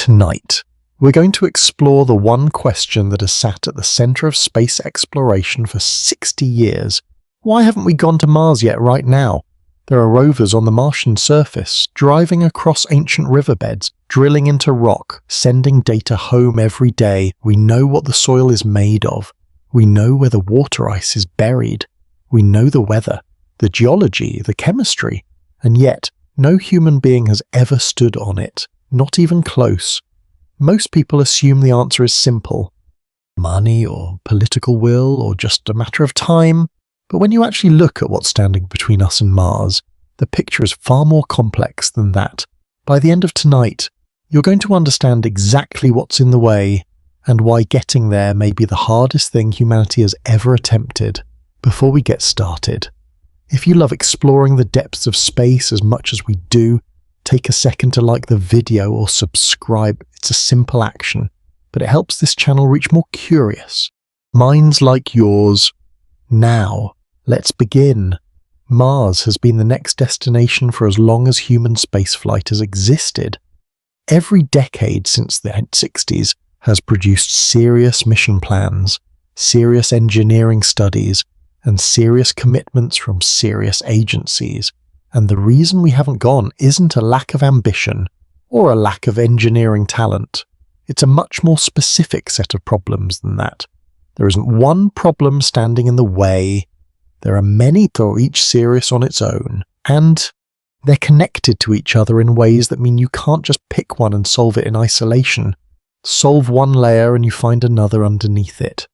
Tonight, we're going to explore the one question that has sat at the center of space exploration for 60 years. Why haven't we gone to Mars yet right now? There are rovers on the Martian surface, driving across ancient riverbeds, drilling into rock, sending data home every day. We know what the soil is made of. We know where the water ice is buried. We know the weather, the geology, the chemistry, and yet no human being has ever stood on it, not even close. Most people assume the answer is simple. Money or political will or just a matter of time. But when you actually look at what's standing between us and Mars, the picture is far more complex than that. By the end of tonight, you're going to understand exactly what's in the way and why getting there may be the hardest thing humanity has ever attempted. Before we get started, if you love exploring the depths of space as much as we do, take a second to like the video or subscribe. It's a simple action, but it helps this channel reach more curious minds like yours. Now, let's begin. Mars has been the next destination for as long as human spaceflight has existed. Every decade since the 60s has produced serious mission plans, serious engineering studies, and serious commitments from serious agencies. And the reason we haven't gone isn't a lack of ambition or a lack of engineering talent. It's a much more specific set of problems than that. There isn't one problem standing in the way. There are many, though each serious on its own, and they're connected to each other in ways that mean you can't just pick one and solve it in isolation. Solve one layer and you find another underneath it.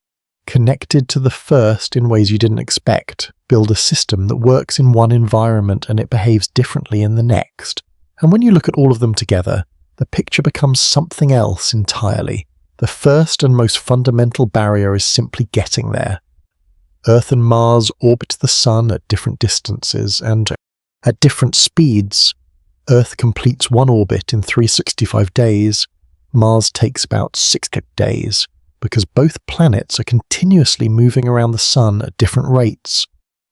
Connected to the first in ways you didn't expect. Build a system that works in one environment and it behaves differently in the next. And when you look at all of them together, the picture becomes something else entirely. The first and most fundamental barrier is simply getting there. Earth and Mars orbit the Sun at different distances and at different speeds. Earth completes one orbit in 365 days. Mars takes about 60 days, because both planets are continuously moving around the Sun at different rates.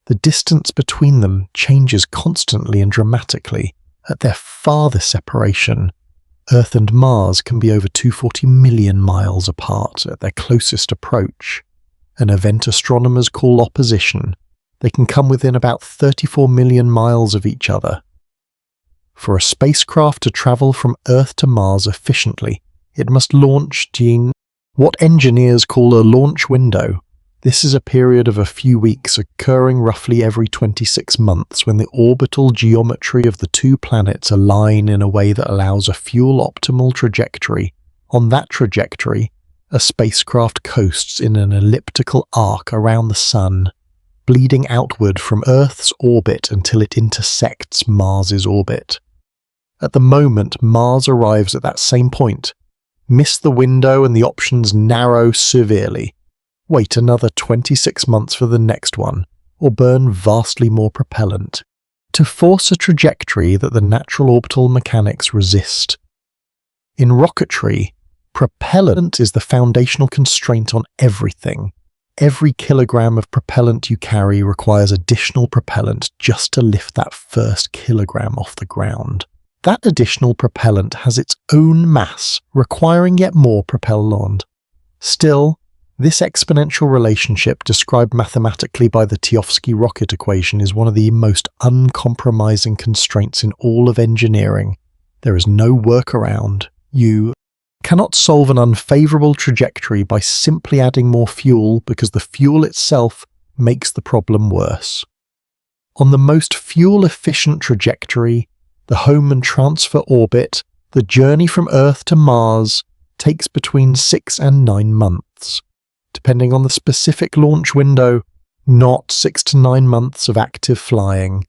The distance between them changes constantly and dramatically. At their farthest separation, Earth and Mars can be over 240 million miles apart at their closest approach, an event astronomers call opposition. They can come within about 34 million miles of each other. For a spacecraft to travel from Earth to Mars efficiently, it must launch what engineers call a launch window. This is a period of a few weeks occurring roughly every 26 months when the orbital geometry of the two planets align in a way that allows a fuel-optimal trajectory. On that trajectory, a spacecraft coasts in an elliptical arc around the Sun, bleeding outward from Earth's orbit until it intersects Mars's orbit. At the moment Mars arrives at that same point, miss the window and the options narrow severely. Wait another 26 months for the next one, or burn vastly more propellant, to force a trajectory that the natural orbital mechanics resist. In rocketry, propellant is the foundational constraint on everything. Every kilogram of propellant you carry requires additional propellant just to lift that first kilogram off the ground. That additional propellant has its own mass, requiring yet more propellant. Still, this exponential relationship, described mathematically by the Tchaikovsky rocket equation, is one of the most uncompromising constraints in all of engineering. There is no workaround. You cannot solve an unfavorable trajectory by simply adding more fuel, because the fuel itself makes the problem worse. On the most fuel-efficient trajectory, the home and transfer orbit, the journey from Earth to Mars takes between 6 and 9 months. Depending on the specific launch window, not 6 to 9 months of active flying,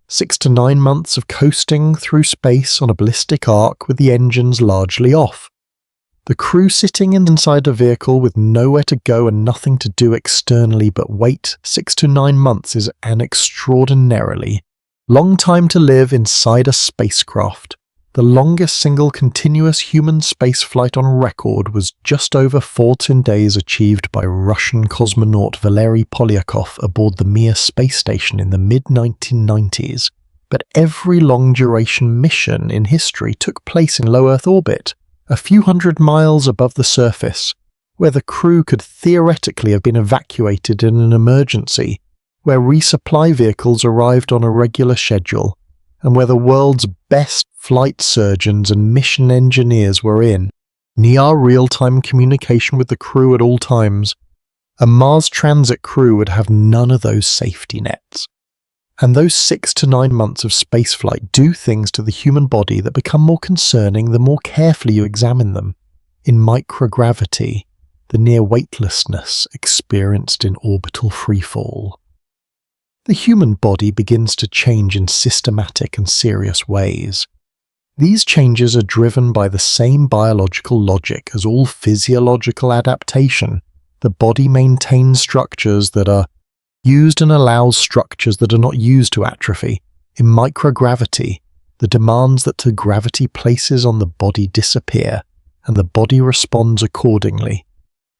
6 to 9 months of coasting through space on a ballistic arc with the engines largely off. The crew sitting inside a vehicle with nowhere to go and nothing to do externally but wait. 6 to 9 months is an extraordinarily long time to live inside a spacecraft. The longest single continuous human spaceflight on record was just over 14 days, achieved by Russian cosmonaut Valery Polyakov aboard the Mir space station in the mid-1990s. But every long-duration mission in history took place in low Earth orbit. a few hundred miles above the surface, where the crew could theoretically have been evacuated in an emergency, where resupply vehicles arrived on a regular schedule, and where the world's best flight surgeons and mission engineers were in near real-time communication with the crew at all times. A Mars transit crew would have none of those safety nets. And those 6 to 9 months of spaceflight do things to the human body that become more concerning the more carefully you examine them. In microgravity, the near weightlessness experienced in orbital freefall. The human body begins to change in systematic and serious ways. These changes are driven by the same biological logic as all physiological adaptation. The body maintains structures that are used and allows structures that are not used to atrophy. In microgravity, the demands that the gravity places on the body disappear, and the body responds accordingly.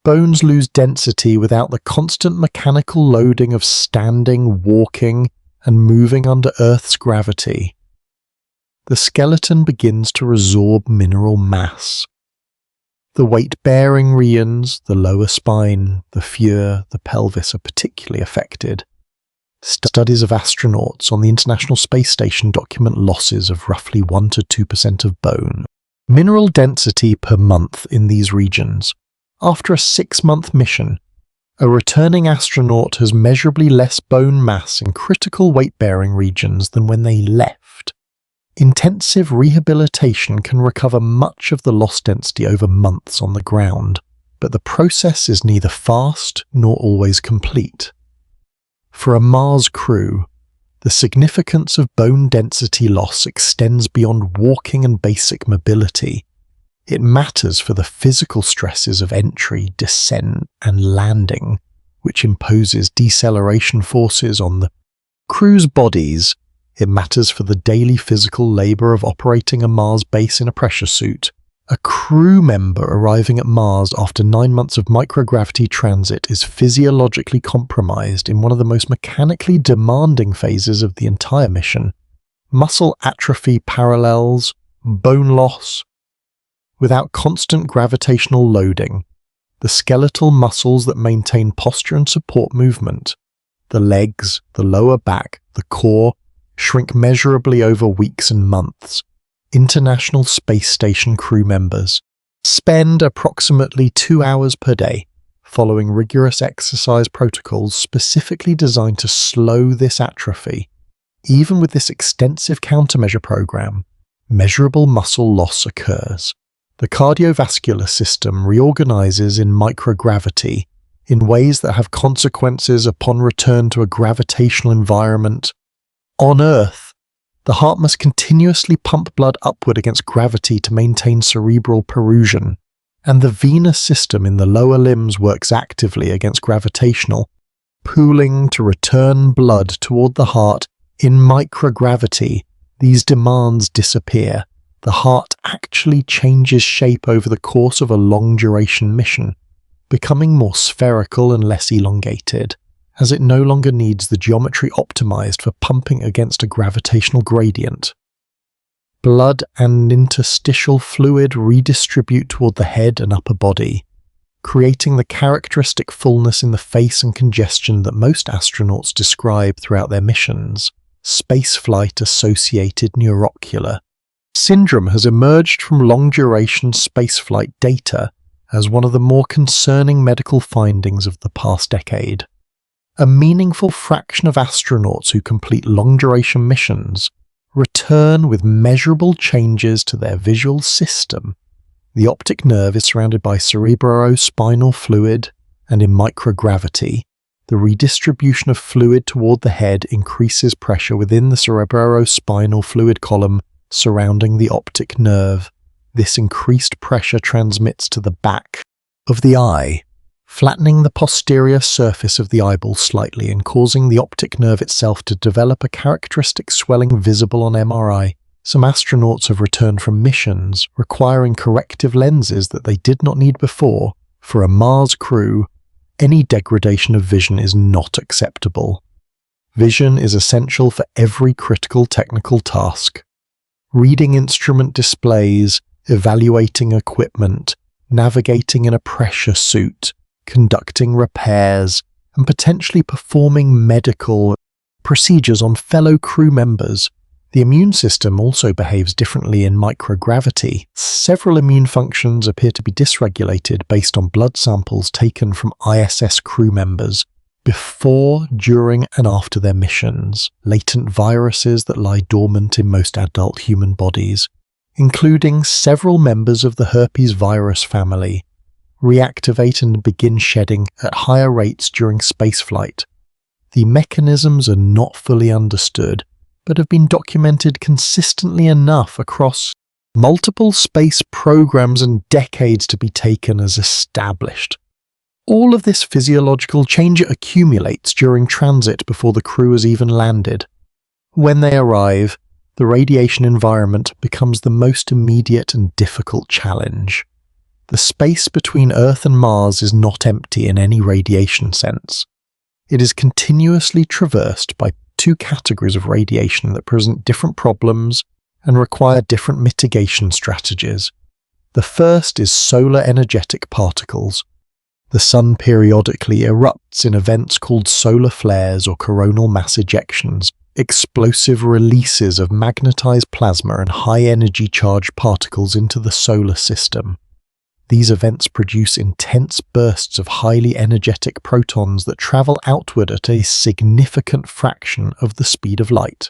Bones lose density without the constant mechanical loading of standing, walking, and moving under Earth's gravity. The skeleton begins to resorb mineral mass. The weight-bearing regions, the lower spine, the fure, the pelvis are particularly affected. Studies of astronauts on the International Space Station document losses of roughly 1 to 2% of bone. Mineral density per month in these regions. After a 6-month mission, a returning astronaut has measurably less bone mass in critical weight-bearing regions than when they left. Intensive rehabilitation can recover much of the lost density over months on the ground, but the process is neither fast nor always complete. For a Mars crew, the significance of bone density loss extends beyond walking and basic mobility. It matters for the physical stresses of entry, descent, and landing, which imposes deceleration forces on the crew's bodies. It matters for the daily physical labor of operating a Mars base in a pressure suit. A crew member arriving at Mars after 9 months of microgravity transit is physiologically compromised in one of the most mechanically demanding phases of the entire mission. Muscle atrophy parallels, bone loss. Without constant gravitational loading, the skeletal muscles that maintain posture and support movement, the legs, the lower back, the core, shrink measurably over weeks and months. International Space Station crew members spend approximately 2 hours per day following rigorous exercise protocols specifically designed to slow this atrophy. Even with this extensive countermeasure program, measurable muscle loss occurs. The cardiovascular system reorganizes in microgravity in ways that have consequences upon return to a gravitational environment. On Earth, the heart must continuously pump blood upward against gravity to maintain cerebral perfusion, and the venous system in the lower limbs works actively against gravitational pooling to return blood toward the heart. In microgravity, these demands disappear. The heart actually changes shape over the course of a long-duration mission, becoming more spherical and less elongated, as it no longer needs the geometry optimized for pumping against a gravitational gradient. Blood and interstitial fluid redistribute toward the head and upper body, creating the characteristic fullness in the face and congestion that most astronauts describe throughout their missions. Spaceflight-associated neuroocular syndrome has emerged from long-duration spaceflight data as one of the more concerning medical findings of the past decade. A meaningful fraction of astronauts who complete long-duration missions return with measurable changes to their visual system. The optic nerve is surrounded by cerebrospinal fluid, and in microgravity, the redistribution of fluid toward the head increases pressure within the cerebrospinal fluid column surrounding the optic nerve. This increased pressure transmits to the back of the eye, flattening the posterior surface of the eyeball slightly and causing the optic nerve itself to develop a characteristic swelling visible on MRI. Some astronauts have returned from missions requiring corrective lenses that they did not need before. For a Mars crew, any degradation of vision is not acceptable. Vision is essential for every critical technical task. Reading instrument displays, evaluating equipment, navigating in a pressure suit, conducting repairs, and potentially performing medical procedures on fellow crew members. The immune system also behaves differently in microgravity. Several immune functions appear to be dysregulated based on blood samples taken from ISS crew members before, during, and after their missions. Latent viruses that lie dormant in most adult human bodies, including several members of the herpes virus family, reactivate and begin shedding at higher rates during spaceflight. The mechanisms are not fully understood, but have been documented consistently enough across multiple space programs and decades to be taken as established. All of this physiological change accumulates during transit before the crew has even landed. When they arrive, the radiation environment becomes the most immediate and difficult challenge. The space between Earth and Mars is not empty in any radiation sense. It is continuously traversed by two categories of radiation that present different problems and require different mitigation strategies. The first is solar energetic particles. The sun periodically erupts in events called solar flares or coronal mass ejections, explosive releases of magnetized plasma and high-energy charged particles into the solar system. These events produce intense bursts of highly energetic protons that travel outward at a significant fraction of the speed of light.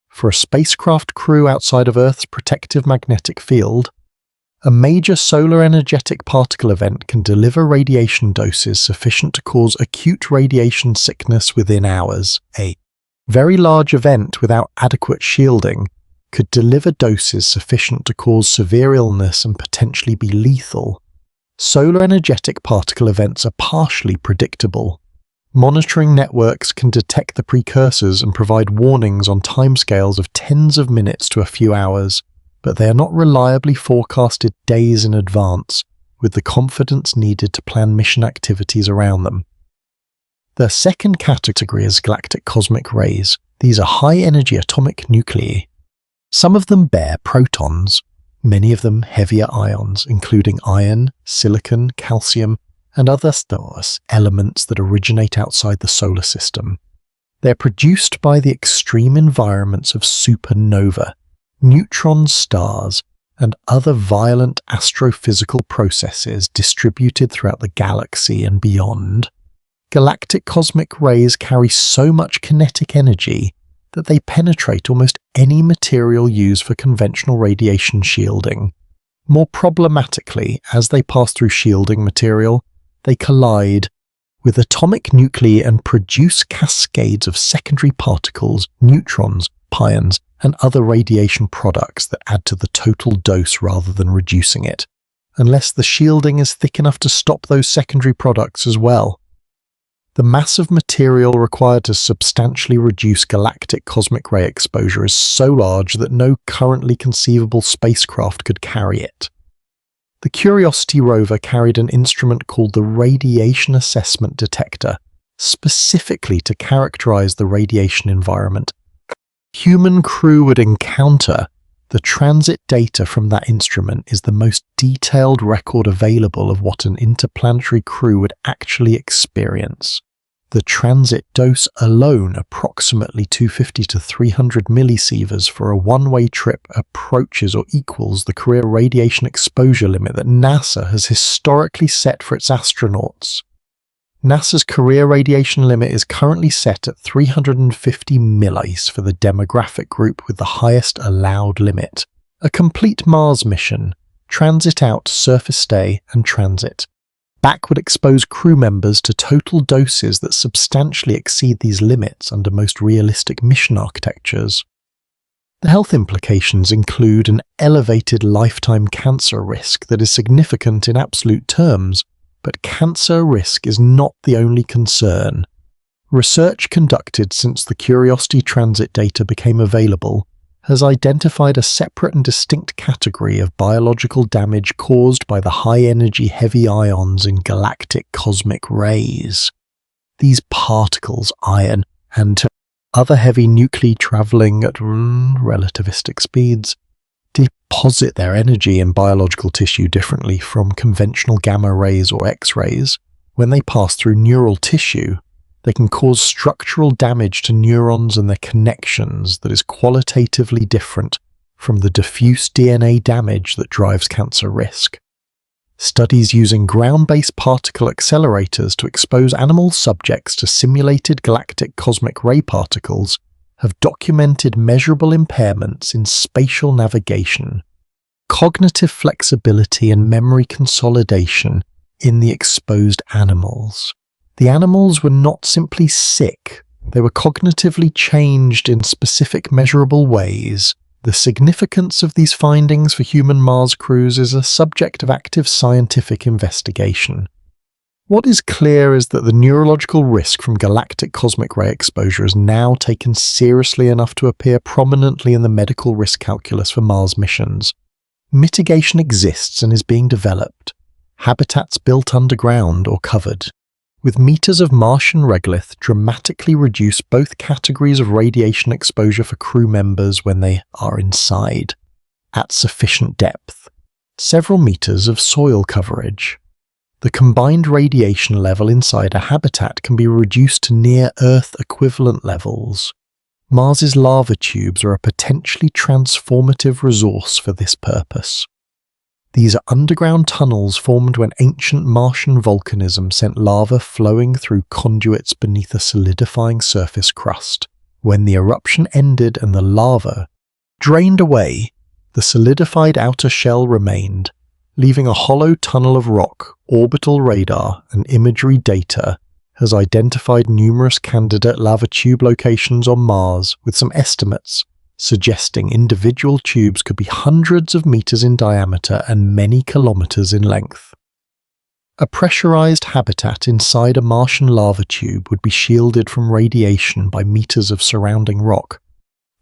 For a spacecraft crew outside of Earth's protective magnetic field, a major solar energetic particle event can deliver radiation doses sufficient to cause acute radiation sickness within hours. A very large event without adequate shielding could deliver doses sufficient to cause severe illness and potentially be lethal. Solar energetic particle events are partially predictable. Monitoring networks can detect the precursors and provide warnings on timescales of tens of minutes to a few hours, but they are not reliably forecasted days in advance, with the confidence needed to plan mission activities around them. The second category is galactic cosmic rays. These are high-energy atomic nuclei. Some of them bear protons, many of them heavier ions, including iron, silicon, calcium, and other elements that originate outside the solar system. They are produced by the extreme environments of supernova, neutron stars, and other violent astrophysical processes distributed throughout the galaxy and beyond. Galactic cosmic rays carry so much kinetic energy that they penetrate almost any material used for conventional radiation shielding. More problematically, as they pass through shielding material, they collide with atomic nuclei and produce cascades of secondary particles, neutrons, pions, and other radiation products that add to the total dose rather than reducing it, unless the shielding is thick enough to stop those secondary products as well. The mass of material required to substantially reduce galactic cosmic ray exposure is so large that no currently conceivable spacecraft could carry it. The Curiosity rover carried an instrument called the Radiation Assessment Detector, specifically to characterize the radiation environment. Human crew would encounter. The transit data from that instrument is the most detailed record available of what an interplanetary crew would actually experience. The transit dose alone, approximately 250 to 300 millisieverts for a one-way trip, approaches or equals the career radiation exposure limit that NASA has historically set for its astronauts. NASA's career radiation limit is currently set at 350 millis for the demographic group with the highest allowed limit. A complete Mars mission, transit out, surface stay, and transit, back would expose crew members to total doses that substantially exceed these limits under most realistic mission architectures. The health implications include an elevated lifetime cancer risk that is significant in absolute terms, but cancer risk is not the only concern. Research conducted since the Curiosity transit data became available has identified a separate and distinct category of biological damage caused by the high-energy heavy ions in galactic cosmic rays. These particles, iron and other heavy nuclei traveling at relativistic speeds, deposit their energy in biological tissue differently from conventional gamma rays or X-rays. When they pass through neural tissue, they can cause structural damage to neurons and their connections that is qualitatively different from the diffuse DNA damage that drives cancer risk. Studies using ground-based particle accelerators to expose animal subjects to simulated galactic cosmic ray particles have documented measurable impairments in spatial navigation, cognitive flexibility and memory consolidation in the exposed animals. The animals were not simply sick, they were cognitively changed in specific measurable ways. The significance of these findings for human Mars crews is a subject of active scientific investigation. What is clear is that the neurological risk from galactic cosmic ray exposure is now taken seriously enough to appear prominently in the medical risk calculus for Mars missions. Mitigation exists and is being developed. Habitats built underground or covered, with meters of Martian regolith dramatically reduce both categories of radiation exposure for crew members when they are inside, at sufficient depth, several meters of soil coverage. The combined radiation level inside a habitat can be reduced to near-Earth equivalent levels. Mars's lava tubes are a potentially transformative resource for this purpose. These are underground tunnels formed when ancient Martian volcanism sent lava flowing through conduits beneath a solidifying surface crust. When the eruption ended and the lava drained away, the solidified outer shell remained, leaving a hollow tunnel of rock. Orbital radar and imagery data has identified numerous candidate lava tube locations on Mars, with some estimates suggesting individual tubes could be hundreds of meters in diameter and many kilometers in length. A pressurized habitat inside a Martian lava tube would be shielded from radiation by meters of surrounding rock,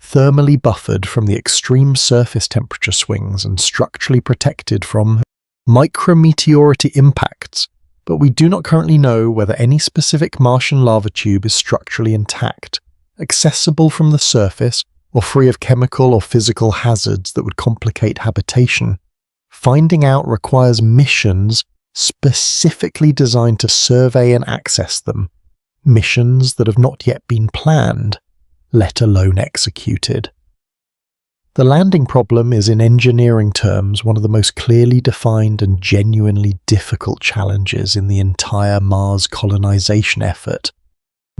thermally buffered from the extreme surface temperature swings and structurally protected from micrometeority impacts, but we do not currently know whether any specific Martian lava tube is structurally intact, accessible from the surface, or free of chemical or physical hazards that would complicate habitation. Finding out requires missions specifically designed to survey and access them, missions that have not yet been planned, let alone executed. The landing problem is, in engineering terms, one of the most clearly defined and genuinely difficult challenges in the entire Mars colonization effort.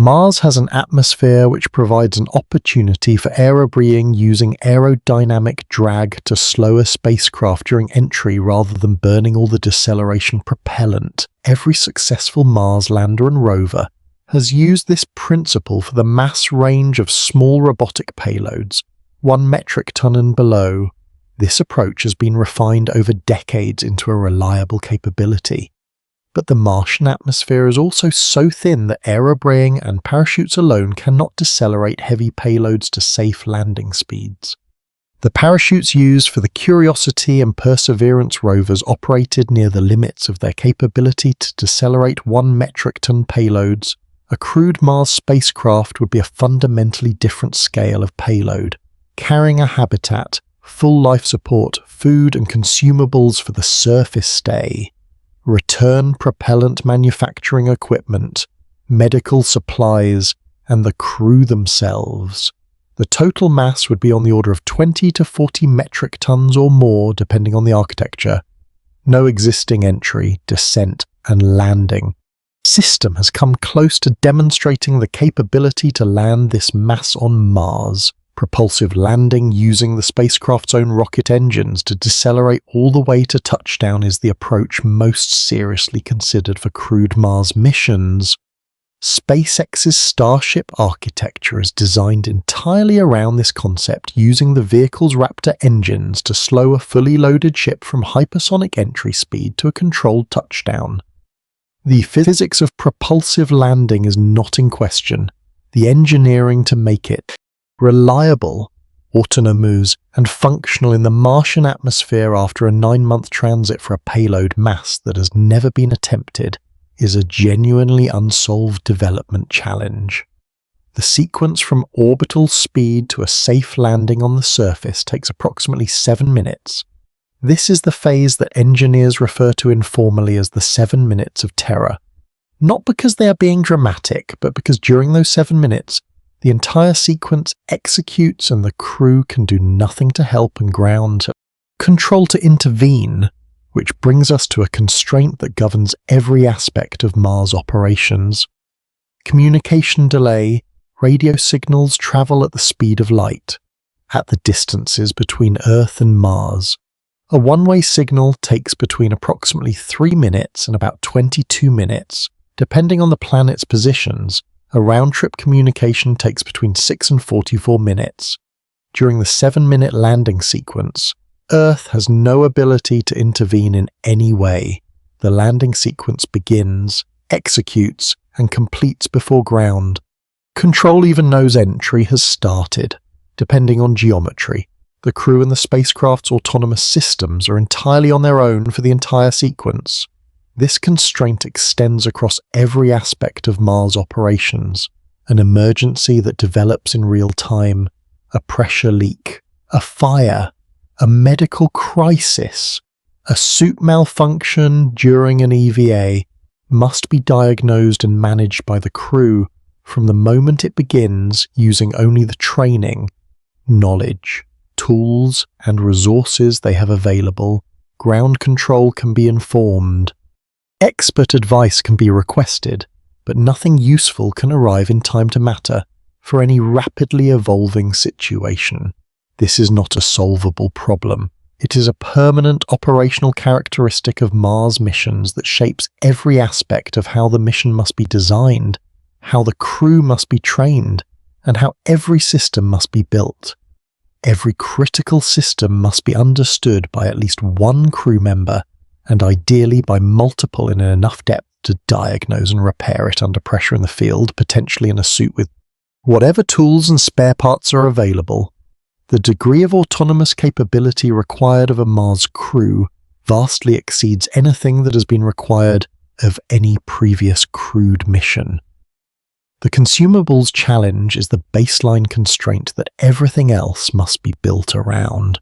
Mars has an atmosphere which provides an opportunity for aerobreeing using aerodynamic drag to slow a spacecraft during entry rather than burning all the deceleration propellant. Every successful Mars lander and rover has used this principle for the mass range of small robotic payloads, 1 metric ton and below. This approach has been refined over decades into a reliable capability. But the Martian atmosphere is also so thin that aerobraying and parachutes alone cannot decelerate heavy payloads to safe landing speeds. The parachutes used for the Curiosity and Perseverance rovers operated near the limits of their capability to decelerate 1 metric ton payloads. A crewed Mars spacecraft would be a fundamentally different scale of payload, carrying a habitat, full life support, food and consumables for the surface stay, return propellant manufacturing equipment, medical supplies, and the crew themselves. The total mass would be on the order of 20 to 40 metric tons or more, depending on the architecture. No existing entry, descent, and landing system has come close to demonstrating the capability to land this mass on Mars. Propulsive landing using the spacecraft's own rocket engines to decelerate all the way to touchdown is the approach most seriously considered for crewed Mars missions. SpaceX's Starship architecture is designed entirely around this concept, using the vehicle's Raptor engines to slow a fully loaded ship from hypersonic entry speed to a controlled touchdown. The physics of propulsive landing is not in question. The engineering to make it reliable, autonomous, and functional in the Martian atmosphere after a 9-month transit for a payload mass that has never been attempted is a genuinely unsolved development challenge. The sequence from orbital speed to a safe landing on the surface takes approximately 7 minutes. This is the phase that engineers refer to informally as the 7 minutes of terror. Not because they are being dramatic, but because during those 7 minutes, the entire sequence executes and the crew can do nothing to help and ground control to intervene, which brings us to a constraint that governs every aspect of Mars operations. Communication delay. Radio signals travel at the speed of light, at the distances between Earth and Mars. A one-way signal takes between approximately 3 minutes and about 22 minutes. Depending on the planet's positions, a round-trip communication takes between 6 and 44 minutes. During the 7-minute landing sequence, Earth has no ability to intervene in any way. The landing sequence begins, executes, and completes before ground. Control even knows entry has started. Depending on geometry, the crew and the spacecraft's autonomous systems are entirely on their own for the entire sequence. This constraint extends across every aspect of Mars operations. An emergency that develops in real time, a pressure leak, a fire, a medical crisis, a suit malfunction during an EVA must be diagnosed and managed by the crew from the moment it begins, using only the training, knowledge, tools, and resources they have available. Ground control can be informed. Expert advice can be requested, but nothing useful can arrive in time to matter for any rapidly evolving situation. This is not a solvable problem. It is a permanent operational characteristic of Mars missions that shapes every aspect of how the mission must be designed, how the crew must be trained, and how every system must be built. Every critical system must be understood by at least one crew member, and ideally by multiple in enough depth to diagnose and repair it under pressure in the field, potentially in a suit with whatever tools and spare parts are available. The degree of autonomous capability required of a Mars crew vastly exceeds anything that has been required of any previous crewed mission. The consumables challenge is the baseline constraint that everything else must be built around.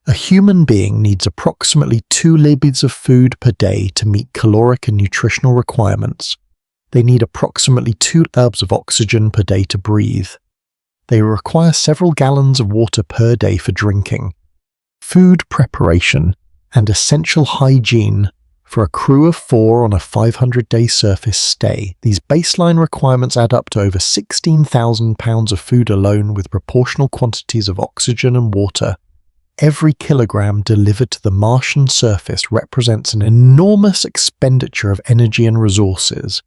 A human being needs approximately 2 libs of food per day to meet caloric and nutritional requirements. They need approximately 2 libs of oxygen per day to breathe. They require several gallons of water per day for drinking. Food preparation and essential hygiene for a crew of 4 on a 500-day surface stay. These baseline requirements add up to over 16,000 pounds of food alone, with proportional quantities of oxygen and water. Every kilogram delivered to the Martian surface represents an enormous expenditure of energy and resources.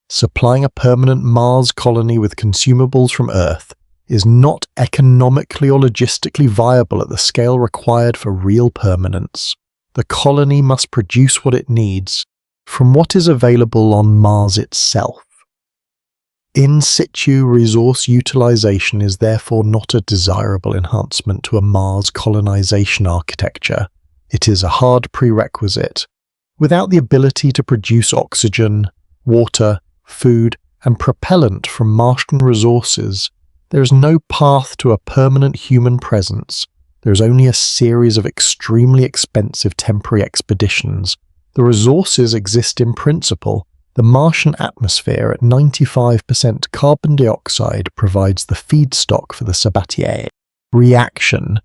Supplying a permanent Mars colony with consumables from Earth is not economically or logistically viable at the scale required for real permanence. The colony must produce what it needs from what is available on Mars itself. In situ resource utilization is therefore not a desirable enhancement to a Mars colonization architecture. It is a hard prerequisite. Without the ability to produce oxygen, water, food, and propellant from Martian resources, there is no path to a permanent human presence. There is only a series of extremely expensive temporary expeditions. The resources exist in principle. The Martian atmosphere at 95% carbon dioxide provides the feedstock for the Sabatier reaction,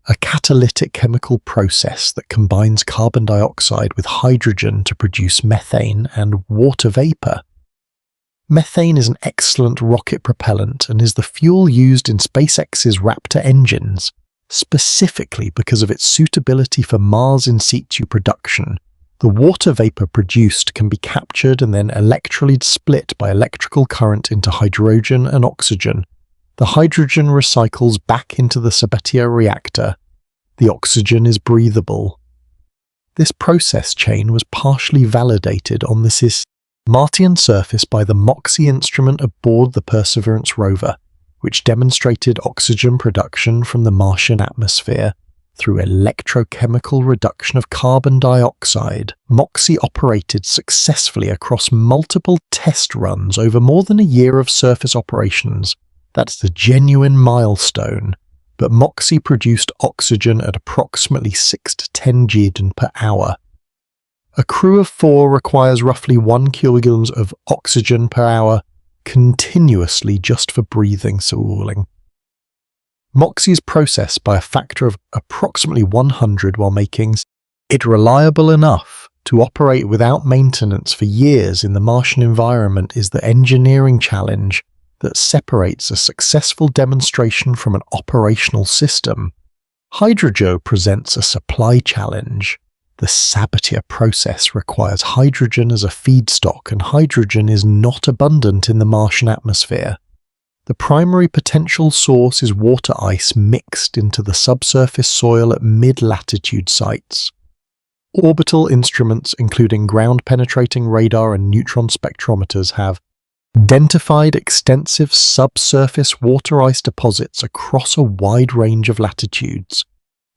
a catalytic chemical process that combines carbon dioxide with hydrogen to produce methane and water vapor. Methane is an excellent rocket propellant and is the fuel used in SpaceX's Raptor engines, specifically because of its suitability for Mars in situ production. The water vapor produced can be captured and then electrolytically split by electrical current into hydrogen and oxygen. The hydrogen recycles back into the Sabatier reactor. The oxygen is breathable. This process chain was partially validated on the Martian surface by the MOXIE instrument aboard the Perseverance rover, which demonstrated oxygen production from the Martian atmosphere Through electrochemical reduction of carbon dioxide, MOXIE operated successfully across multiple test runs over more than a year of surface operations. That's the genuine milestone. But MOXIE produced oxygen at approximately 6 to 10 Gdn per hour. A crew of 4 requires roughly 1 kg of oxygen per hour continuously just for breathing cooling. MOXIE is processed by a factor of approximately 100 while making it reliable enough to operate without maintenance for years in the Martian environment is the engineering challenge that separates a successful demonstration from an operational system. Hydrogen presents a supply challenge. The Sabatier process requires hydrogen as a feedstock, and hydrogen is not abundant in the Martian atmosphere. The primary potential source is water ice mixed into the subsurface soil at mid-latitude sites. Orbital instruments, including ground-penetrating radar and neutron spectrometers, have identified extensive subsurface water ice deposits across a wide range of latitudes.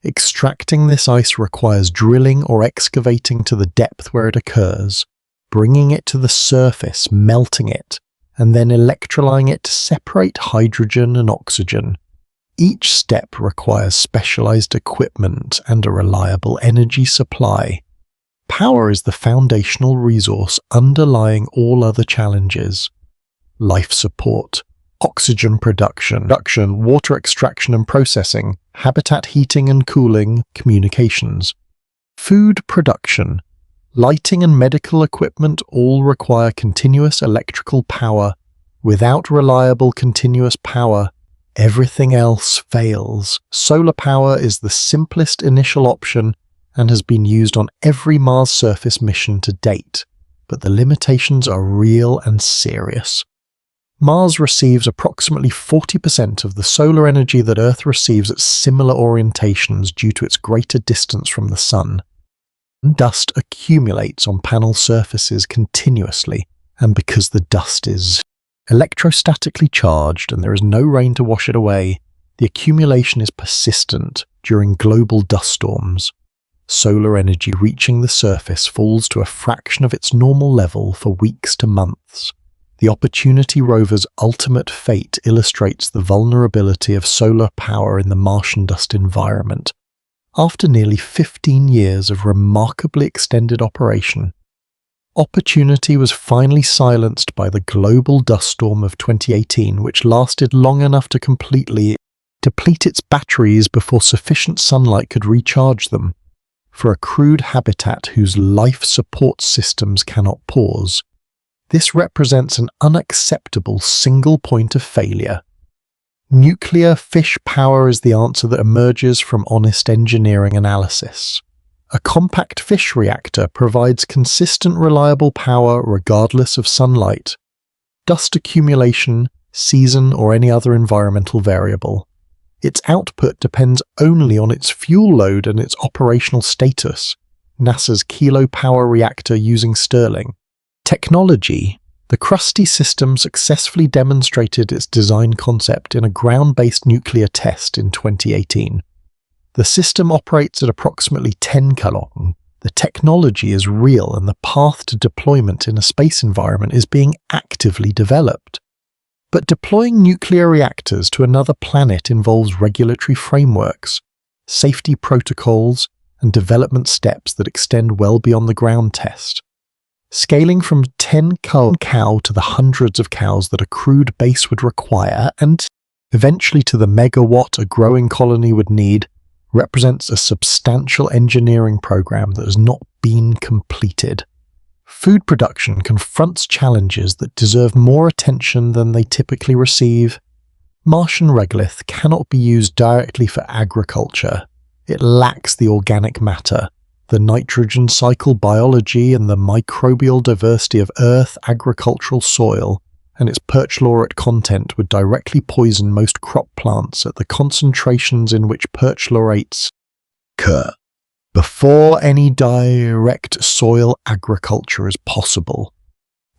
Extracting this ice requires drilling or excavating to the depth where it occurs, bringing it to the surface, melting it, and then electrolyzing it to separate hydrogen and oxygen. Each step requires specialized equipment and a reliable energy supply. Power is the foundational resource underlying all other challenges. Life support, oxygen production, water extraction and processing, habitat heating and cooling, communications. Food production, lighting and medical equipment all require continuous electrical power. Without reliable continuous power, everything else fails. Solar power is the simplest initial option and has been used on every Mars surface mission to date, but the limitations are real and serious. Mars receives approximately 40% of the solar energy that Earth receives at similar orientations due to its greater distance from the Sun. Dust accumulates on panel surfaces continuously, and because the dust is electrostatically charged and there is no rain to wash it away, the accumulation is persistent during global dust storms. Solar energy reaching the surface falls to a fraction of its normal level for weeks to months. The Opportunity rover's ultimate fate illustrates the vulnerability of solar power in the Martian dust environment. After nearly 15 years of remarkably extended operation, Opportunity was finally silenced by the global dust storm of 2018, which lasted long enough to completely deplete its batteries before sufficient sunlight could recharge them. For a crude habitat whose life support systems cannot pause, this represents an unacceptable single point of failure. Nuclear fish power is the answer that emerges from honest engineering analysis. A compact fish reactor provides consistent, reliable power regardless of sunlight, dust accumulation, season, or any other environmental variable. Its output depends only on its fuel load and its operational status. NASA's Kilo Power reactor using Stirling technology, the Krusty system successfully demonstrated its design concept in a ground-based nuclear test in 2018. The system operates at approximately 10 km. The technology is real and the path to deployment in a space environment is being actively developed. But deploying nuclear reactors to another planet involves regulatory frameworks, safety protocols, and development steps that extend well beyond the ground test. Scaling from 10 cow to the hundreds of cows that a crude base would require, and eventually to the megawatt a growing colony would need, represents a substantial engineering program that has not been completed. Food production confronts challenges that deserve more attention than they typically receive. Martian regolith cannot be used directly for agriculture. It lacks the organic matter, the nitrogen cycle biology, and the microbial diversity of Earth agricultural soil, and its perchlorate content would directly poison most crop plants at the concentrations in which perchlorates occur. Before any direct soil agriculture is possible,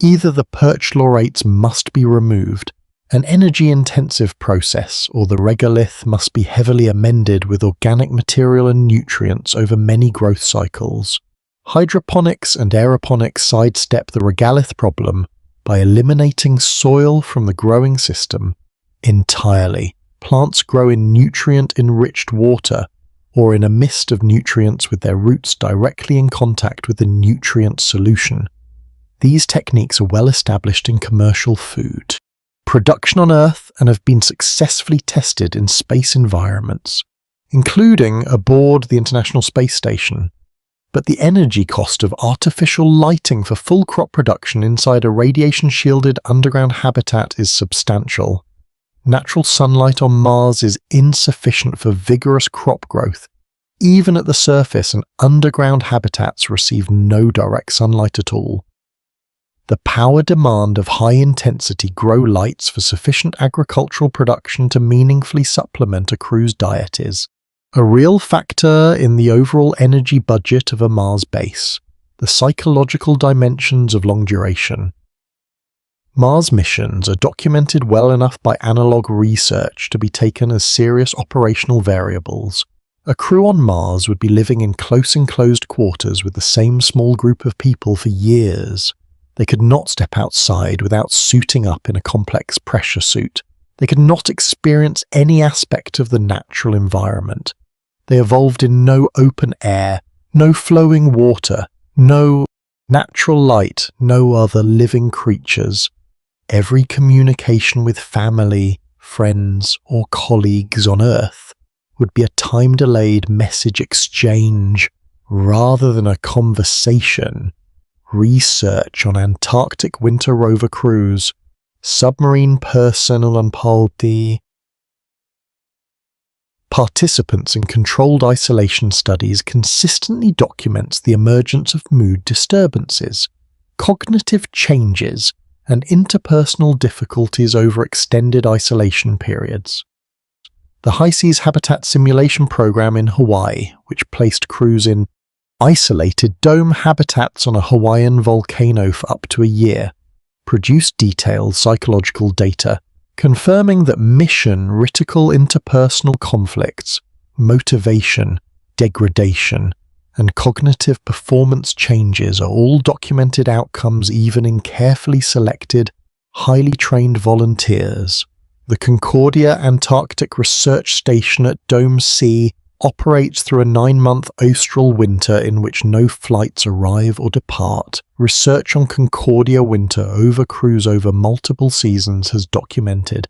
either the perchlorates must be removed, An energy-intensive process, or the regolith, must be heavily amended with organic material and nutrients over many growth cycles. Hydroponics and aeroponics sidestep the regolith problem by eliminating soil from the growing system entirely. Plants grow in nutrient-enriched water or in a mist of nutrients with their roots directly in contact with the nutrient solution. These techniques are well established in commercial food production on Earth and have been successfully tested in space environments, including aboard the International Space Station. But the energy cost of artificial lighting for full crop production inside a radiation-shielded underground habitat is substantial. Natural sunlight on Mars is insufficient for vigorous crop growth. Even at the surface, and underground habitats receive no direct sunlight at all. The power demand of high-intensity grow lights for sufficient agricultural production to meaningfully supplement a crew's diet is a real factor in the overall energy budget of a Mars base. The psychological dimensions of long duration. Mars missions are documented well enough by analog research to be taken as serious operational variables. A crew on Mars would be living in close enclosed quarters with the same small group of people for years. They could not step outside without suiting up in a complex pressure suit. They could not experience any aspect of the natural environment. They evolved in no open air, no flowing water, no natural light, no other living creatures. Every communication with family, friends, or colleagues on Earth would be a time-delayed message exchange rather than a conversation. Research on Antarctic winter rover crews, submarine personnel and participants in controlled isolation studies consistently documents the emergence of mood disturbances, cognitive changes, and interpersonal difficulties over extended isolation periods. The High Seas Habitat Simulation Program in Hawaii, which placed crews in isolated dome habitats on a Hawaiian volcano for up to a year, produced detailed psychological data confirming that mission-critical interpersonal conflicts, motivation, degradation, and cognitive performance changes are all documented outcomes even in carefully selected, highly trained volunteers. The Concordia Antarctic Research Station at Dome C operates through a 9-month austral winter in which no flights arrive or depart. Research on Concordia winter crews over multiple seasons has documented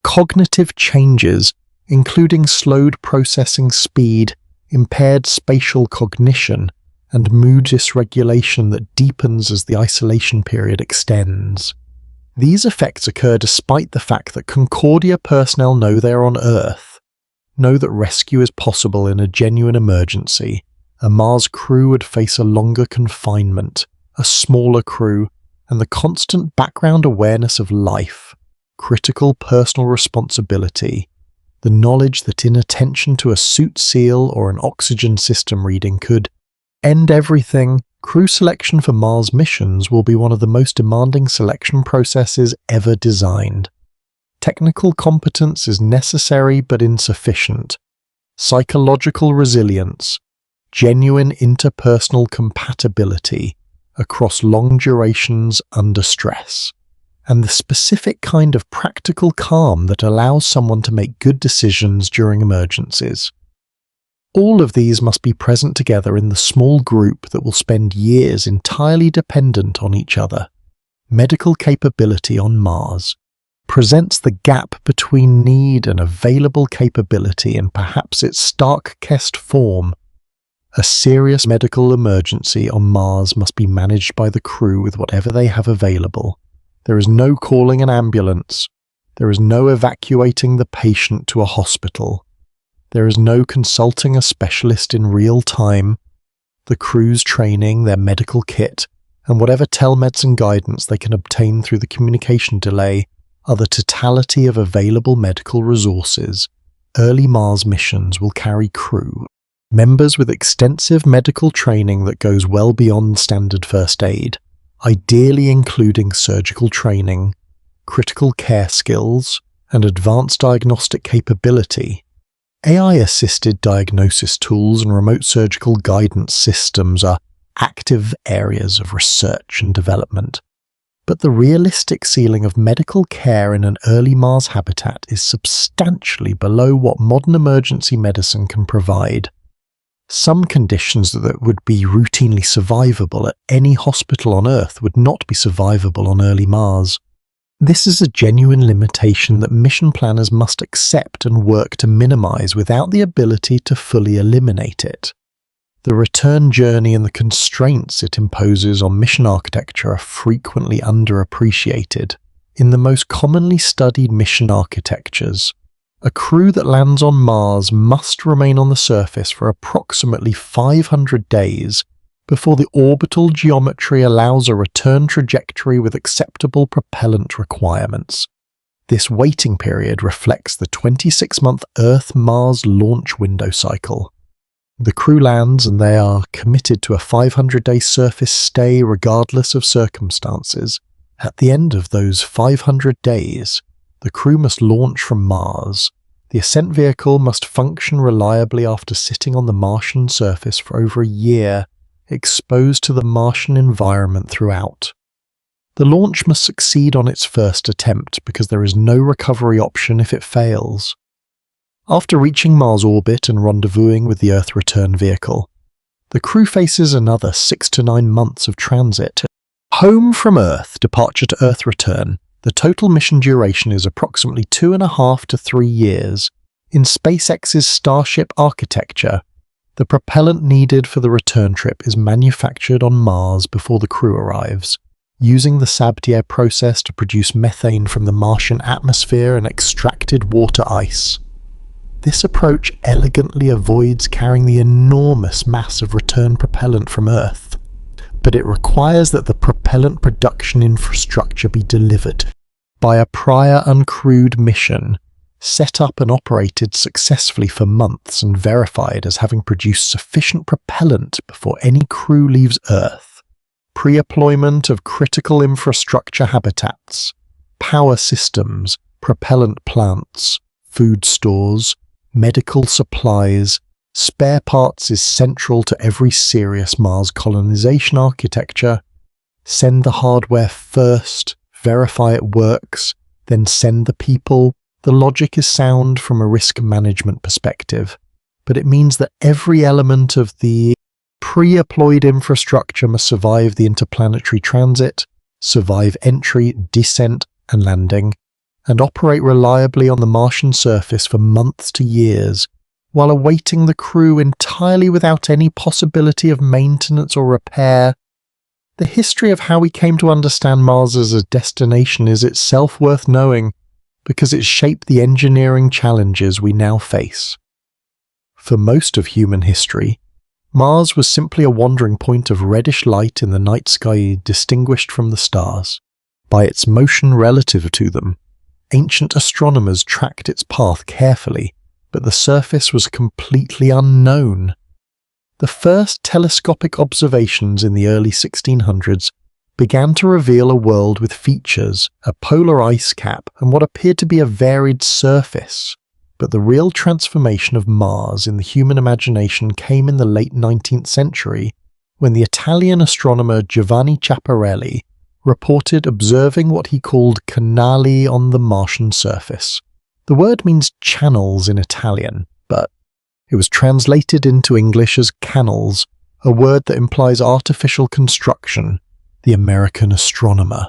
cognitive changes, including slowed processing speed, impaired spatial cognition, and mood dysregulation that deepens as the isolation period extends. These effects occur despite the fact that Concordia personnel know they are on Earth, know that rescue is possible in a genuine emergency. A Mars crew would face a longer confinement, a smaller crew, and the constant background awareness of life, critical personal responsibility, the knowledge that inattention to a suit seal or an oxygen system reading could end everything. Crew selection for Mars missions will be one of the most demanding selection processes ever designed. Technical competence is necessary but insufficient. Psychological resilience, genuine interpersonal compatibility across long durations under stress, and the specific kind of practical calm that allows someone to make good decisions during emergencies. All of these must be present together in the small group that will spend years entirely dependent on each other. Medical capability on Mars presents the gap between need and available capability in perhaps its starkest form. A serious medical emergency on Mars must be managed by the crew with whatever they have available. There is no calling an ambulance. There is no evacuating the patient to a hospital. There is no consulting a specialist in real time. The crew's training, their medical kit, and whatever telemedicine guidance they can obtain through the communication delay are the totality of available medical resources. Early Mars missions will carry crew, members with extensive medical training that goes well beyond standard first aid, ideally including surgical training, critical care skills, and advanced diagnostic capability, AI-assisted diagnosis tools and remote surgical guidance systems are active areas of research and development. But the realistic ceiling of medical care in an early Mars habitat is substantially below what modern emergency medicine can provide. Some conditions that would be routinely survivable at any hospital on Earth would not be survivable on early Mars. This is a genuine limitation that mission planners must accept and work to minimize without the ability to fully eliminate it. The return journey and the constraints it imposes on mission architecture are frequently underappreciated. In the most commonly studied mission architectures, a crew that lands on Mars must remain on the surface for approximately 500 days before the orbital geometry allows a return trajectory with acceptable propellant requirements. This waiting period reflects the 26-month Earth-Mars launch window cycle. The crew lands and they are committed to a 500-day surface stay regardless of circumstances. At the end of those 500 days, the crew must launch from Mars. The ascent vehicle must function reliably after sitting on the Martian surface for over a year, exposed to the Martian environment throughout. The launch must succeed on its first attempt because there is no recovery option if it fails. After reaching Mars orbit and rendezvousing with the Earth return vehicle, the crew faces another 6 to 9 months of transit. Home from Earth, departure to Earth return. The total mission duration is approximately 2.5 to 3 years. In SpaceX's Starship architecture, the propellant needed for the return trip is manufactured on Mars before the crew arrives, using the Sabatier process to produce methane from the Martian atmosphere and extracted water ice. This approach elegantly avoids carrying the enormous mass of return propellant from Earth, but it requires that the propellant production infrastructure be delivered by a prior uncrewed mission, set up and operated successfully for months and verified as having produced sufficient propellant before any crew leaves Earth. Pre-employment of critical infrastructure habitats, power systems, propellant plants, food stores, medical supplies, spare parts is central to every serious Mars colonization architecture. Send the hardware first, verify it works, then send the people. The logic is sound from a risk management perspective, but it means that every element of the pre-employed infrastructure must survive the interplanetary transit, survive entry, descent, and landing, and operate reliably on the Martian surface for months to years, while awaiting the crew entirely without any possibility of maintenance or repair. The history of how we came to understand Mars as a destination is itself worth knowing, because it shaped the engineering challenges we now face. For most of human history, Mars was simply a wandering point of reddish light in the night sky distinguished from the stars by its motion relative to them. Ancient astronomers tracked its path carefully, but the surface was completely unknown. The first telescopic observations in the early 1600s began to reveal a world with features, a polar ice cap, and what appeared to be a varied surface. But the real transformation of Mars in the human imagination came in the late 19th century, when the Italian astronomer Giovanni Schiaparelli reported observing what he called canali on the Martian surface. The word means channels in Italian, but it was translated into English as canals, a word that implies artificial construction. The American astronomer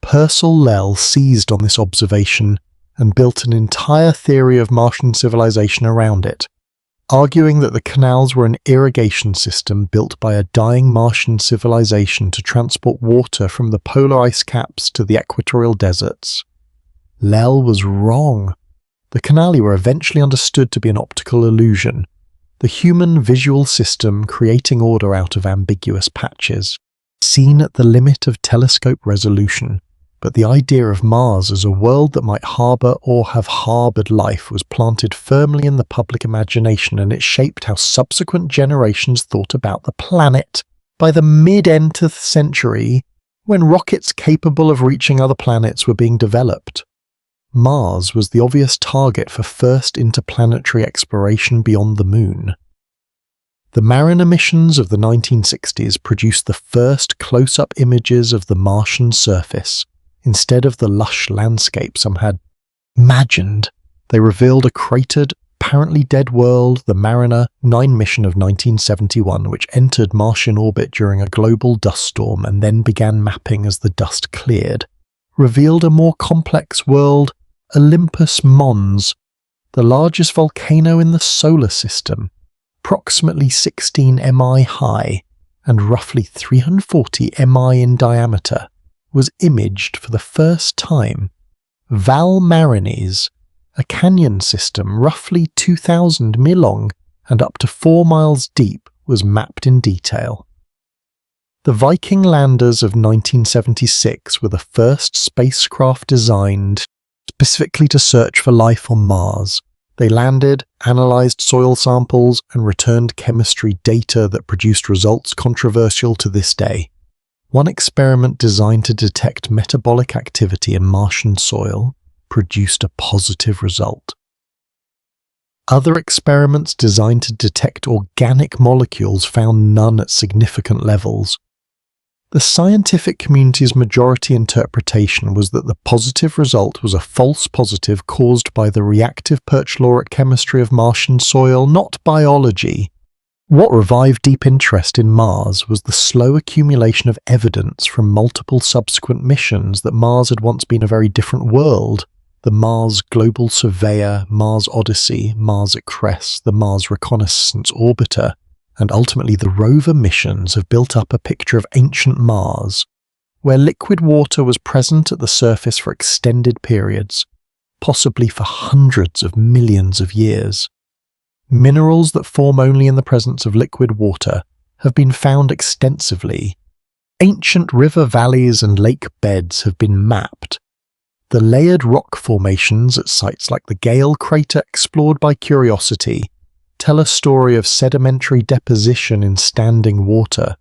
Purcell Lell seized on this observation and built an entire theory of Martian civilization around it, arguing that the canals were an irrigation system built by a dying Martian civilization to transport water from the polar ice caps to the equatorial deserts. Lell was wrong. The canali were eventually understood to be an optical illusion, the human visual system creating order out of ambiguous patches, seen at the limit of telescope resolution. But the idea of Mars as a world that might harbour or have harboured life was planted firmly in the public imagination, and it shaped how subsequent generations thought about the planet. By the mid-20th century, when rockets capable of reaching other planets were being developed. Mars was the obvious target for first interplanetary exploration beyond the Moon. The Mariner missions of the 1960s produced the first close-up images of the Martian surface. Instead of the lush landscape some had imagined, they revealed a cratered, apparently dead world. The Mariner 9 mission of 1971, which entered Martian orbit during a global dust storm and then began mapping as the dust cleared, revealed a more complex world, Olympus Mons, the largest volcano in the solar system, approximately 16 mi high and roughly 340 mi in diameter, was imaged for the first time. Val Marinis, a canyon system roughly 2,000 mi long and up to 4 miles deep, was mapped in detail. The Viking landers of 1976 were the first spacecraft designed specifically to search for life on Mars. They landed, analyzed soil samples, and returned chemistry data that produced results controversial to this day. One experiment designed to detect metabolic activity in Martian soil produced a positive result. Other experiments designed to detect organic molecules found none at significant levels. The scientific community's majority interpretation was that the positive result was a false positive caused by the reactive perchloric chemistry of Martian soil, not biology. What revived deep interest in Mars was the slow accumulation of evidence from multiple subsequent missions that Mars had once been a very different world. The Mars Global Surveyor, Mars Odyssey, Mars Express, the Mars Reconnaissance Orbiter, and ultimately the rover missions have built up a picture of ancient Mars, where liquid water was present at the surface for extended periods, possibly for hundreds of millions of years. Minerals that form only in the presence of liquid water have been found extensively. Ancient river valleys and lake beds have been mapped. The layered rock formations at sites like the Gale crater explored by Curiosity tell a story of sedimentary deposition in standing water.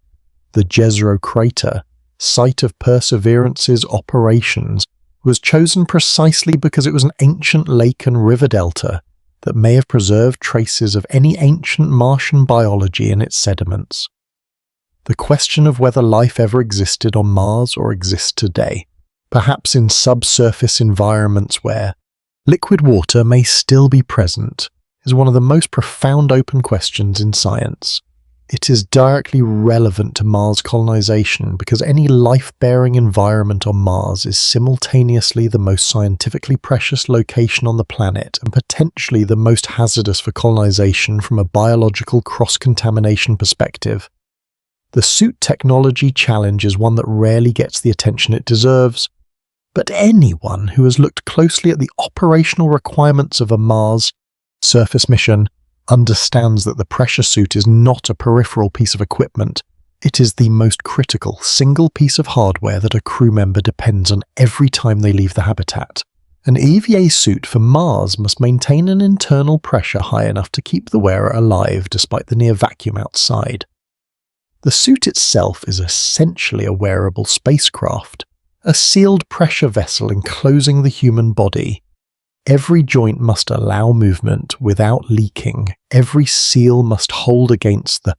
The Jezero crater, site of Perseverance's operations, was chosen precisely because it was an ancient lake and river delta that may have preserved traces of any ancient Martian biology in its sediments. The question of whether life ever existed on Mars or exists today, perhaps in subsurface environments where liquid water may still be present, is one of the most profound open questions in science. It is directly relevant to Mars colonization because any life-bearing environment on Mars is simultaneously the most scientifically precious location on the planet and potentially the most hazardous for colonization from a biological cross-contamination perspective. The suit technology challenge is one that rarely gets the attention it deserves, but anyone who has looked closely at the operational requirements of a Mars surface mission understands that the pressure suit is not a peripheral piece of equipment. It is the most critical single piece of hardware that a crew member depends on every time they leave the habitat. An EVA suit for Mars must maintain an internal pressure high enough to keep the wearer alive despite the near vacuum outside. The suit itself is essentially a wearable spacecraft, a sealed pressure vessel enclosing the human body. Every joint must allow movement without leaking. Every seal must hold against the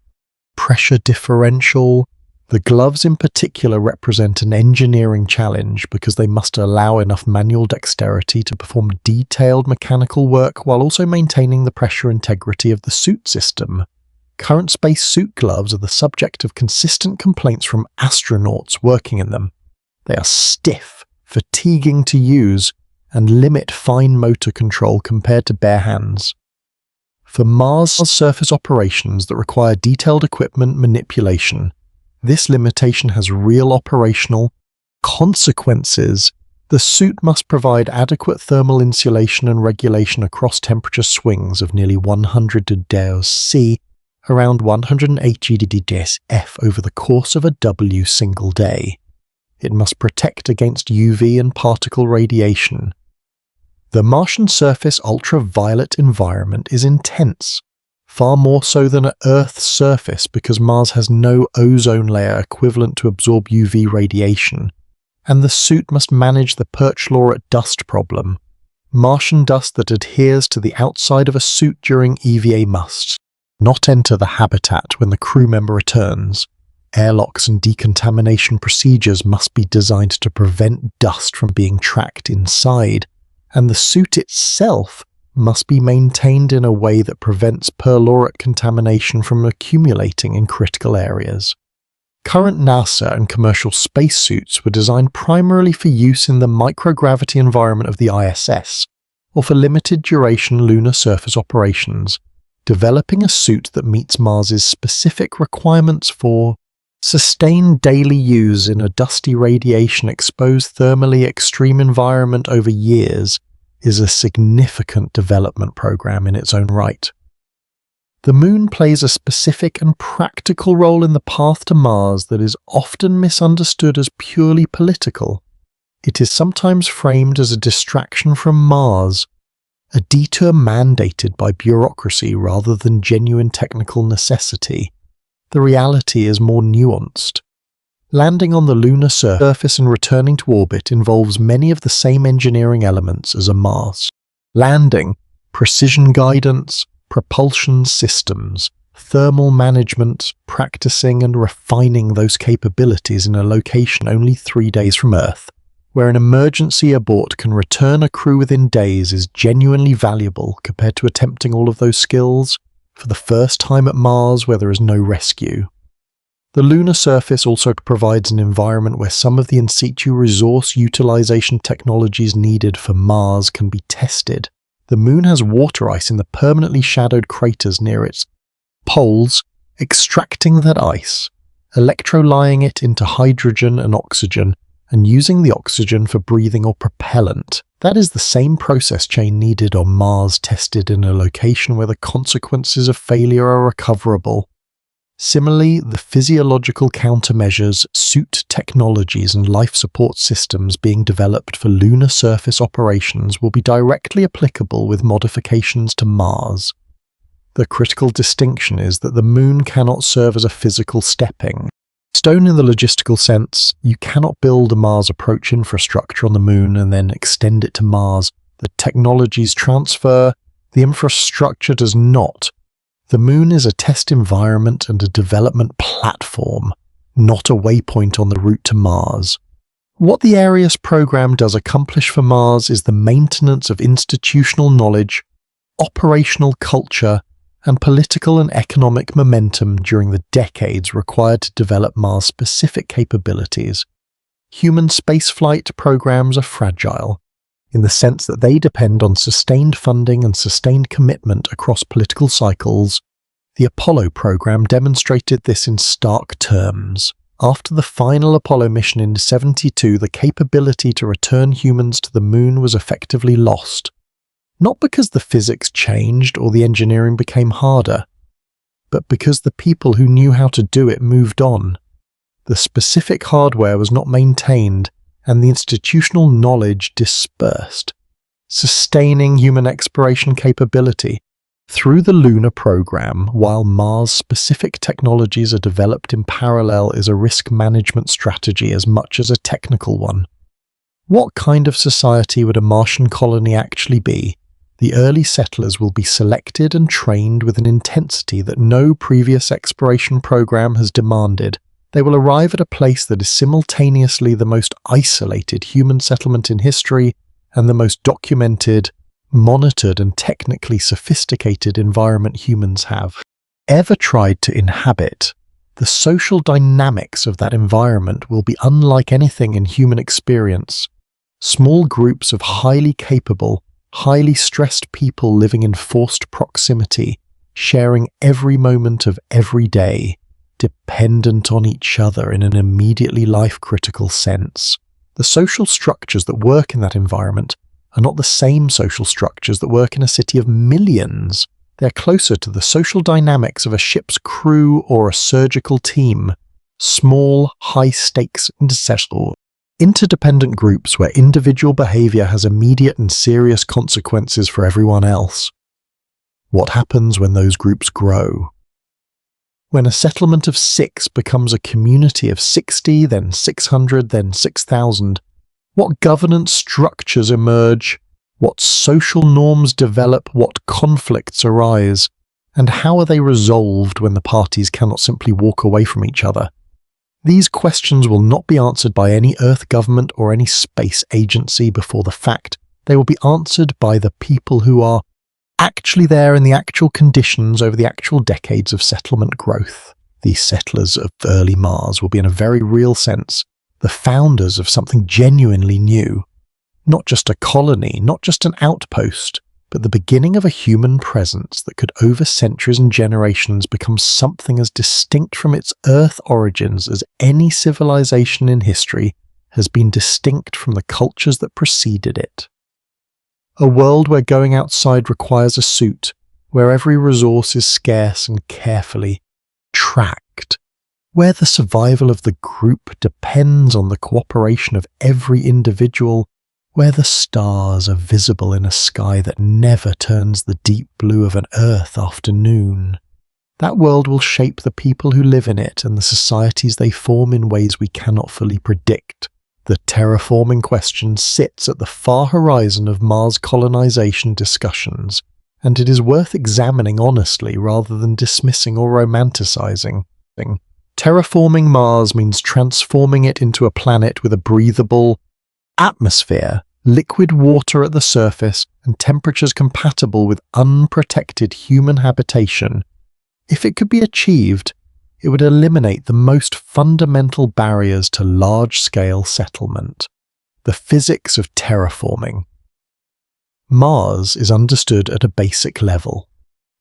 pressure differential. The gloves in particular represent an engineering challenge because they must allow enough manual dexterity to perform detailed mechanical work while also maintaining the pressure integrity of the suit system. Current spacesuit gloves are the subject of consistent complaints from astronauts working in them. They are stiff, fatiguing to use, and limit fine motor control compared to bare hands. For Mars surface operations that require detailed equipment manipulation, this limitation has real operational consequences. The suit must provide adequate thermal insulation and regulation across temperature swings of nearly 100 degrees C, around 180 degrees F over the course of a W single day. It must protect against UV and particle radiation. The Martian surface ultraviolet environment is intense. far more so than at Earth's surface because Mars has no ozone layer equivalent to absorb UV radiation, and the suit must manage the Perch-Laureate dust problem, Martian dust that adheres to the outside of a suit during EVA must not enter the habitat when the crew member returns. Airlocks and decontamination procedures must be designed to prevent dust from being tracked inside, and the suit itself must be maintained in a way that prevents perchlorate contamination from accumulating in critical areas. Current NASA and commercial spacesuits were designed primarily for use in the microgravity environment of the ISS, or for limited-duration lunar surface operations. Developing a suit that meets Mars's specific requirements for sustained daily use in a dusty radiation-exposed thermally extreme environment over years is a significant development program in its own right. The Moon plays a specific and practical role in the path to Mars that is often misunderstood as purely political. It is sometimes framed as a distraction from Mars, a detour mandated by bureaucracy rather than genuine technical necessity. The reality is more nuanced. Landing on the lunar surface and returning to orbit involves many of the same engineering elements as a Mars. Landing, precision guidance, propulsion systems, thermal management, practicing and refining those capabilities in a location only 3 days from Earth, where an emergency abort can return a crew within days, is genuinely valuable compared to attempting all of those skills for the first time at Mars where there is no rescue. The lunar surface also provides an environment where some of the in situ resource utilization technologies needed for Mars can be tested. The Moon has water ice in the permanently shadowed craters near its poles. Extracting that ice, electrolying it into hydrogen and oxygen, and using the oxygen for breathing or propellant. That is the same process chain needed on Mars, tested in a location where the consequences of failure are recoverable. Similarly, the physiological countermeasures, suit technologies and life support systems being developed for lunar surface operations will be directly applicable with modifications to Mars. The critical distinction is that the Moon cannot serve as a physical stepping stone in the logistical sense. You cannot build a Mars approach infrastructure on the Moon and then extend it to Mars. The technologies transfer, the infrastructure does not. The Moon is a test environment and a development platform, not a waypoint on the route to Mars. What the Arius program does accomplish for Mars is the maintenance of institutional knowledge, operational culture, and political and economic momentum during the decades required to develop Mars-specific capabilities. Human spaceflight programs are fragile, in the sense that they depend on sustained funding and sustained commitment across political cycles. The Apollo program demonstrated this in stark terms. After the final Apollo mission in 1972, the capability to return humans to the Moon was effectively lost. Not because the physics changed or the engineering became harder, but because the people who knew how to do it moved on. The specific hardware was not maintained, and the institutional knowledge dispersed. Sustaining human exploration capability through the lunar program while Mars-specific technologies are developed in parallel is a risk management strategy as much as a technical one. What kind of society would a Martian colony actually be? The early settlers will be selected and trained with an intensity that no previous exploration program has demanded. They will arrive at a place that is simultaneously the most isolated human settlement in history and the most documented, monitored and technically sophisticated environment humans have ever tried to inhabit. The social dynamics of that environment will be unlike anything in human experience. Small groups of highly capable, highly stressed people living in forced proximity, sharing every moment of every day, dependent on each other in an immediately life-critical sense. The social structures that work in that environment are not the same social structures that work in a city of millions. They're closer to the social dynamics of a ship's crew or a surgical team. Small, high-stakes, interdependent groups where individual behavior has immediate and serious consequences for everyone else. What happens when those groups grow? When a settlement of 6 becomes a community of 60, then 600, then 6,000, what governance structures emerge? What social norms develop? What conflicts arise? And how are they resolved when the parties cannot simply walk away from each other? These questions will not be answered by any Earth government or any space agency before the fact. They will be answered by the people who are actually there in the actual conditions over the actual decades of settlement growth. These settlers of early Mars will be, in a very real sense, the founders of something genuinely new. Not just a colony, not just an outpost, but the beginning of a human presence that could over centuries and generations become something as distinct from its Earth origins as any civilization in history has been distinct from the cultures that preceded it. A world where going outside requires a suit, where every resource is scarce and carefully tracked, where the survival of the group depends on the cooperation of every individual, where the stars are visible in a sky that never turns the deep blue of an Earth afternoon. That world will shape the people who live in it and the societies they form in ways we cannot fully predict. The terraforming question sits at the far horizon of Mars colonization discussions, and it is worth examining honestly rather than dismissing or romanticizing. Terraforming Mars means transforming it into a planet with a breathable atmosphere, liquid water at the surface, and temperatures compatible with unprotected human habitation. If it could be achieved, it would eliminate the most fundamental barriers to large-scale settlement: the physics of terraforming. Mars is understood at a basic level.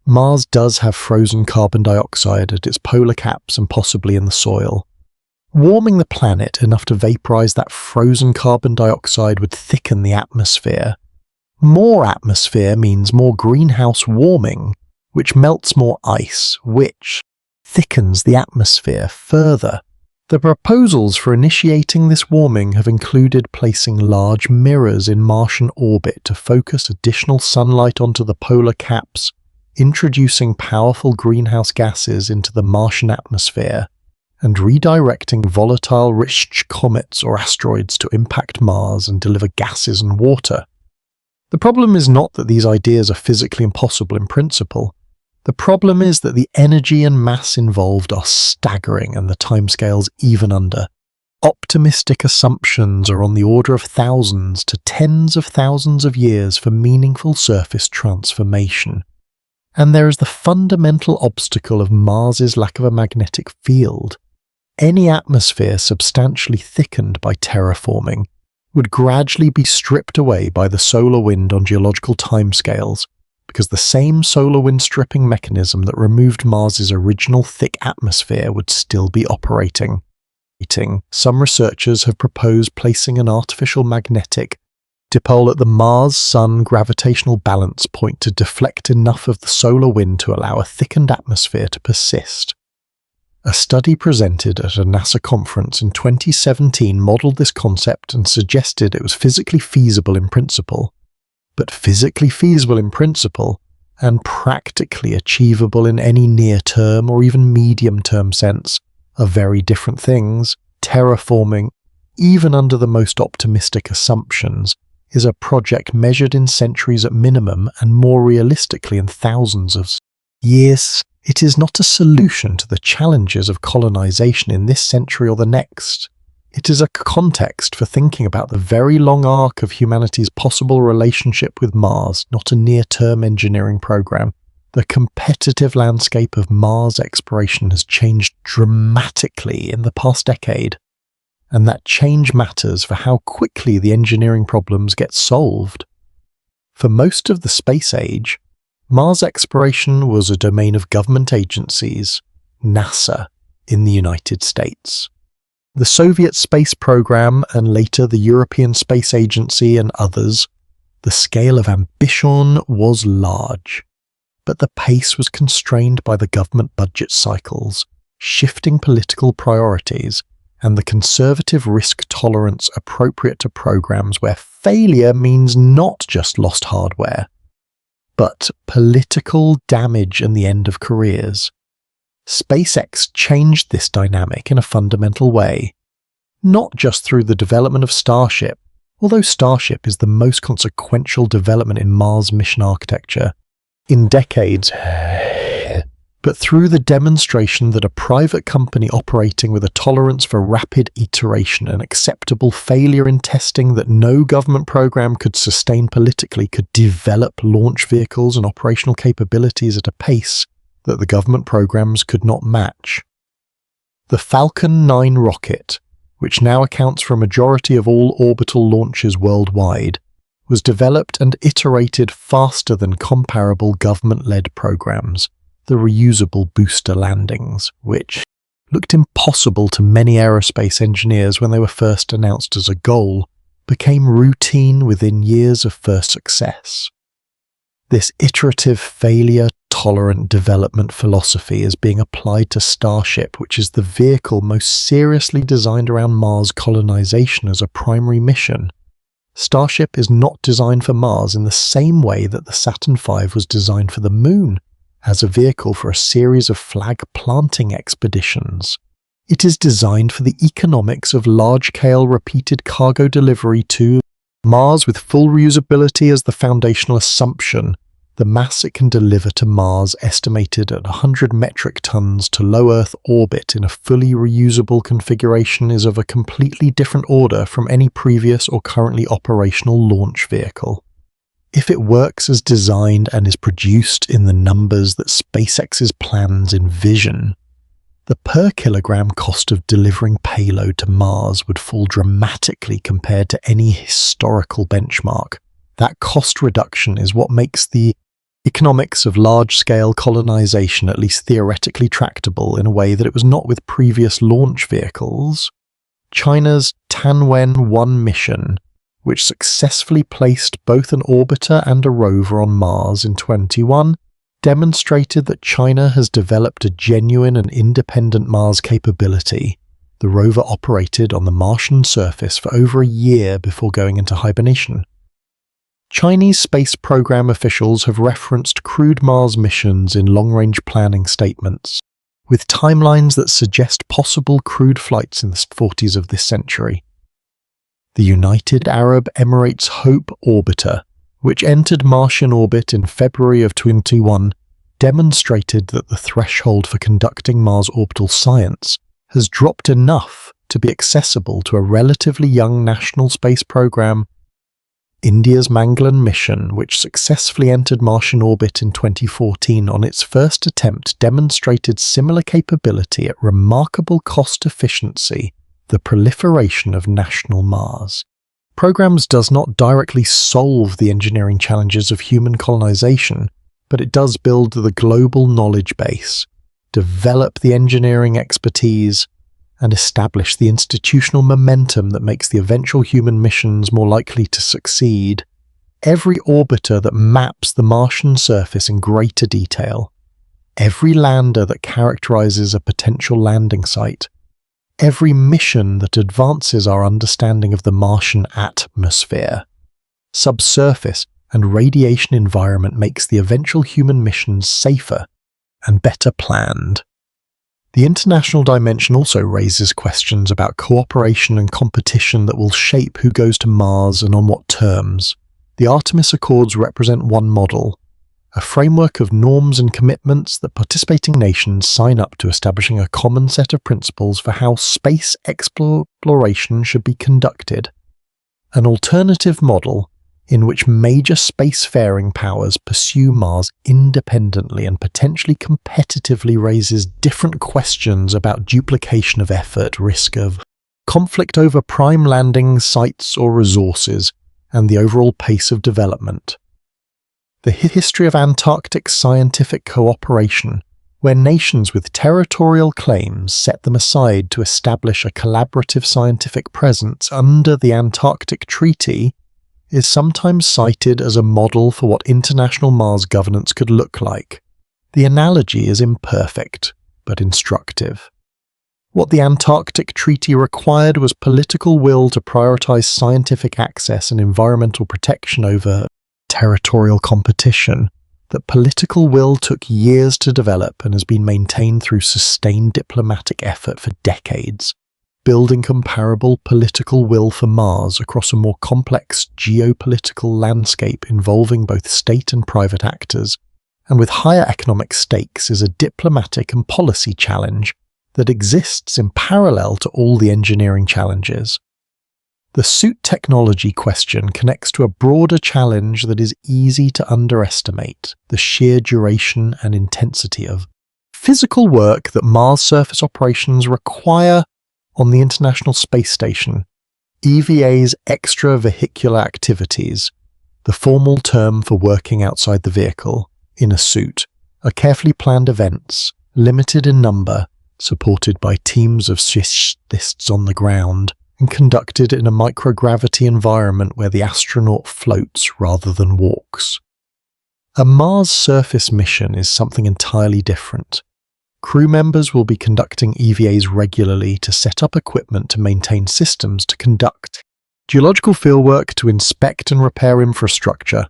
Mars does have frozen carbon dioxide at its polar caps and possibly in the soil. Warming the planet enough to vaporize that frozen carbon dioxide would thicken the atmosphere. More atmosphere means more greenhouse warming, which melts more ice, which thickens the atmosphere further. The proposals for initiating this warming have included placing large mirrors in Martian orbit to focus additional sunlight onto the polar caps, introducing powerful greenhouse gases into the Martian atmosphere, and redirecting volatile rich comets or asteroids to impact Mars and deliver gases and water. The problem is not that these ideas are physically impossible in principle. The problem is that the energy and mass involved are staggering and the timescales even under. Optimistic assumptions are on the order of thousands to tens of thousands of years for meaningful surface transformation. And there is the fundamental obstacle of Mars's lack of a magnetic field. Any atmosphere substantially thickened by terraforming would gradually be stripped away by the solar wind on geological timescales, because the same solar wind stripping mechanism that removed Mars's original thick atmosphere would still be operating. Some researchers have proposed placing an artificial magnetic dipole at the Mars-Sun gravitational balance point to deflect enough of the solar wind to allow a thickened atmosphere to persist. A study presented at a NASA conference in 2017 modelled this concept and suggested it was physically feasible in principle. But physically feasible in principle and practically achievable in any near-term or even medium-term sense are very different things. Terraforming, even under the most optimistic assumptions, is a project measured in centuries at minimum and more realistically in thousands of years. It is not a solution to the challenges of colonization in this century or the next. It is a context for thinking about the very long arc of humanity's possible relationship with Mars, not a near-term engineering program. The competitive landscape of Mars exploration has changed dramatically in the past decade, and that change matters for how quickly the engineering problems get solved. For most of the space age, Mars exploration was a domain of government agencies, NASA, in the United States. The Soviet space program and later the European Space Agency and others, the scale of ambition was large, but the pace was constrained by the government budget cycles, shifting political priorities, and the conservative risk tolerance appropriate to programs where failure means not just lost hardware, but political damage and the end of careers. SpaceX changed this dynamic in a fundamental way, not just through the development of Starship, although Starship is the most consequential development in Mars mission architecture in decades, but through the demonstration that a private company operating with a tolerance for rapid iteration and acceptable failure in testing that no government program could sustain politically could develop launch vehicles and operational capabilities at a pace that the government programs could not match. The Falcon 9 rocket, which now accounts for a majority of all orbital launches worldwide, was developed and iterated faster than comparable government-led programs, the reusable booster landings, which looked impossible to many aerospace engineers when they were first announced as a goal, became routine within years of first success. This iterative failure-tolerant development philosophy is being applied to Starship, which is the vehicle most seriously designed around Mars colonization as a primary mission. Starship is not designed for Mars in the same way that the Saturn V was designed for the Moon, as a vehicle for a series of flag-planting expeditions. It is designed for the economics of large-scale repeated cargo delivery to Mars with full reusability as the foundational assumption. The mass it can deliver to Mars, estimated at 100 metric tons to low Earth orbit in a fully reusable configuration, is of a completely different order from any previous or currently operational launch vehicle. If it works as designed and is produced in the numbers that SpaceX's plans envision, the per kilogram cost of delivering payload to Mars would fall dramatically compared to any historical benchmark. That cost reduction is what makes the economics of large-scale colonization at least theoretically tractable in a way that it was not with previous launch vehicles. China's Tianwen-1 mission, which successfully placed both an orbiter and a rover on Mars in 2021, demonstrated that China has developed a genuine and independent Mars capability. The rover operated on the Martian surface for over a year before going into hibernation. Chinese space program officials have referenced crewed Mars missions in long-range planning statements, with timelines that suggest possible crewed flights in the 40s of this century. The United Arab Emirates Hope orbiter, which entered Martian orbit in February of 2021, demonstrated that the threshold for conducting Mars orbital science has dropped enough to be accessible to a relatively young national space program. India's Mangalan mission, which successfully entered Martian orbit in 2014 on its first attempt, demonstrated similar capability at remarkable cost efficiency. The proliferation of national Mars programs does not directly solve the engineering challenges of human colonization, but it does build the global knowledge base, develop the engineering expertise, and establish the institutional momentum that makes the eventual human missions more likely to succeed. Every orbiter that maps the Martian surface in greater detail, every lander that characterizes a potential landing site, every mission that advances our understanding of the Martian atmosphere, subsurface, and radiation environment makes the eventual human missions safer and better planned. The international dimension also raises questions about cooperation and competition that will shape who goes to Mars and on what terms. The Artemis Accords represent one model, a framework of norms and commitments that participating nations sign up to, establishing a common set of principles for how space exploration should be conducted. An alternative model in which major spacefaring powers pursue Mars independently and potentially competitively raises different questions about duplication of effort, risk of conflict over prime landing sites or resources, and the overall pace of development. The history of Antarctic scientific cooperation, where nations with territorial claims set them aside to establish a collaborative scientific presence under the Antarctic Treaty, is sometimes cited as a model for what international Mars governance could look like. The analogy is imperfect, but instructive. What the Antarctic Treaty required was political will to prioritize scientific access and environmental protection over territorial competition, that political will took years to develop and has been maintained through sustained diplomatic effort for decades. Building comparable political will for Mars across a more complex geopolitical landscape involving both state and private actors, and with higher economic stakes, is a diplomatic and policy challenge that exists in parallel to all the engineering challenges. The suit technology question connects to a broader challenge that is easy to underestimate: the sheer duration and intensity of physical work that Mars surface operations require on the International Space Station. EVA's extravehicular activities, the formal term for working outside the vehicle, in a suit, are carefully planned events, limited in number, supported by teams of specialists on the ground, and conducted in a microgravity environment where the astronaut floats rather than walks. A Mars surface mission is something entirely different. Crew members will be conducting EVAs regularly to set up equipment to maintain systems to conduct geological fieldwork to inspect and repair infrastructure.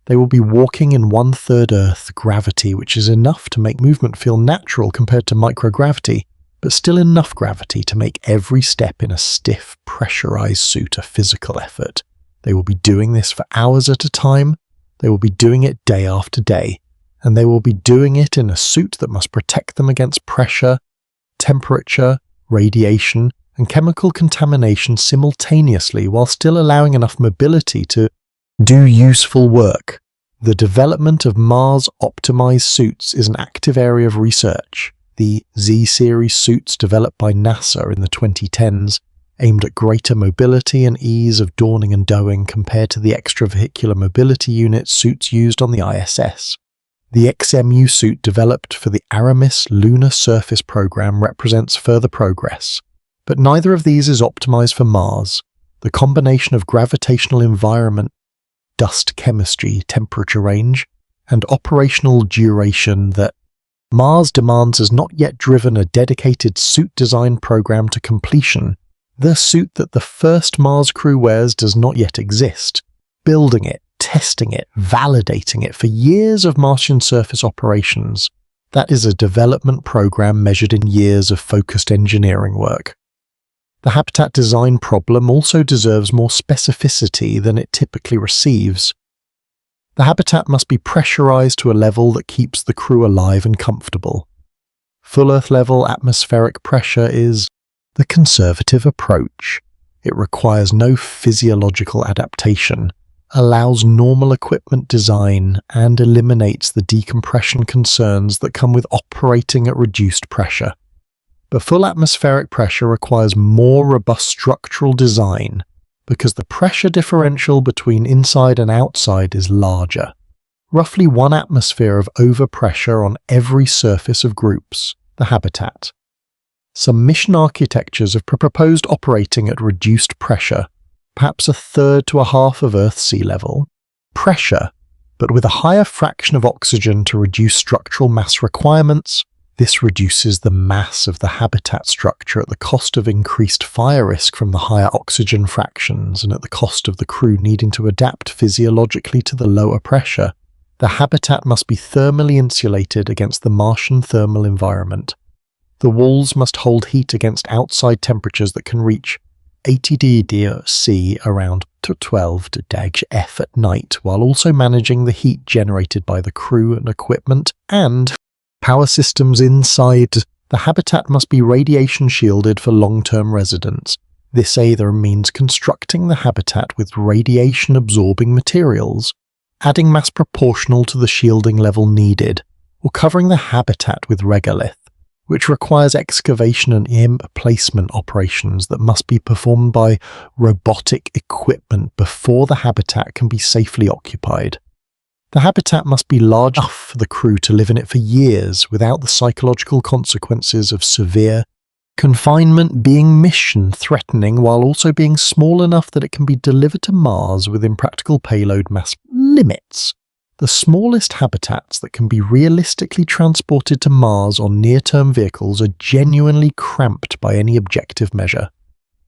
They will be walking in 1/3 Earth gravity, which is enough to make movement feel natural compared to microgravity, but still enough gravity to make every step in a stiff, pressurized suit a physical effort. They will be doing this for hours at a time. They will be doing it day after day. And they will be doing it in a suit that must protect them against pressure, temperature, radiation, and chemical contamination simultaneously while still allowing enough mobility to do useful work. The development of Mars-optimized suits is an active area of research. The Z-series suits developed by NASA in the 2010s aimed at greater mobility and ease of dawning and dowing compared to the extravehicular mobility unit suits used on the ISS. The XMU suit developed for the Aramis Lunar Surface program represents further progress, but neither of these is optimized for Mars. The combination of gravitational environment, dust chemistry, temperature range, and operational duration that Mars demands has not yet driven a dedicated suit design program to completion. The suit that the first Mars crew wears does not yet exist. Building it, testing it, validating it for years of Martian surface operations. That is a development program measured in years of focused engineering work. The habitat design problem also deserves more specificity than it typically receives. The habitat must be pressurized to a level that keeps the crew alive and comfortable. Full Earth level atmospheric pressure is the conservative approach. It requires no physiological adaptation, allows normal equipment design, and eliminates the decompression concerns that come with operating at reduced pressure. But full atmospheric pressure requires more robust structural design because the pressure differential between inside and outside is larger. Roughly 1 atmosphere of overpressure on every surface of groups, the habitat. Some mission architectures have proposed operating at reduced pressure, perhaps 1/3 to 1/2 of Earth's sea level, pressure, but with a higher fraction of oxygen to reduce structural mass requirements. This reduces the mass of the habitat structure at the cost of increased fire risk from the higher oxygen fractions and at the cost of the crew needing to adapt physiologically to the lower pressure. The habitat must be thermally insulated against the Martian thermal environment. The walls must hold heat against outside temperatures that can reach 80 C around 12 F at night, while also managing the heat generated by the crew and equipment and power systems inside. The habitat must be radiation shielded for long-term residents. This either means constructing the habitat with radiation-absorbing materials, adding mass proportional to the shielding level needed, or covering the habitat with regolith, which requires excavation and emplacement operations that must be performed by robotic equipment before the habitat can be safely occupied. The habitat must be large enough for the crew to live in it for years without the psychological consequences of severe confinement being mission-threatening, while also being small enough that it can be delivered to Mars within practical payload mass limits. The smallest habitats that can be realistically transported to Mars on near-term vehicles are genuinely cramped by any objective measure.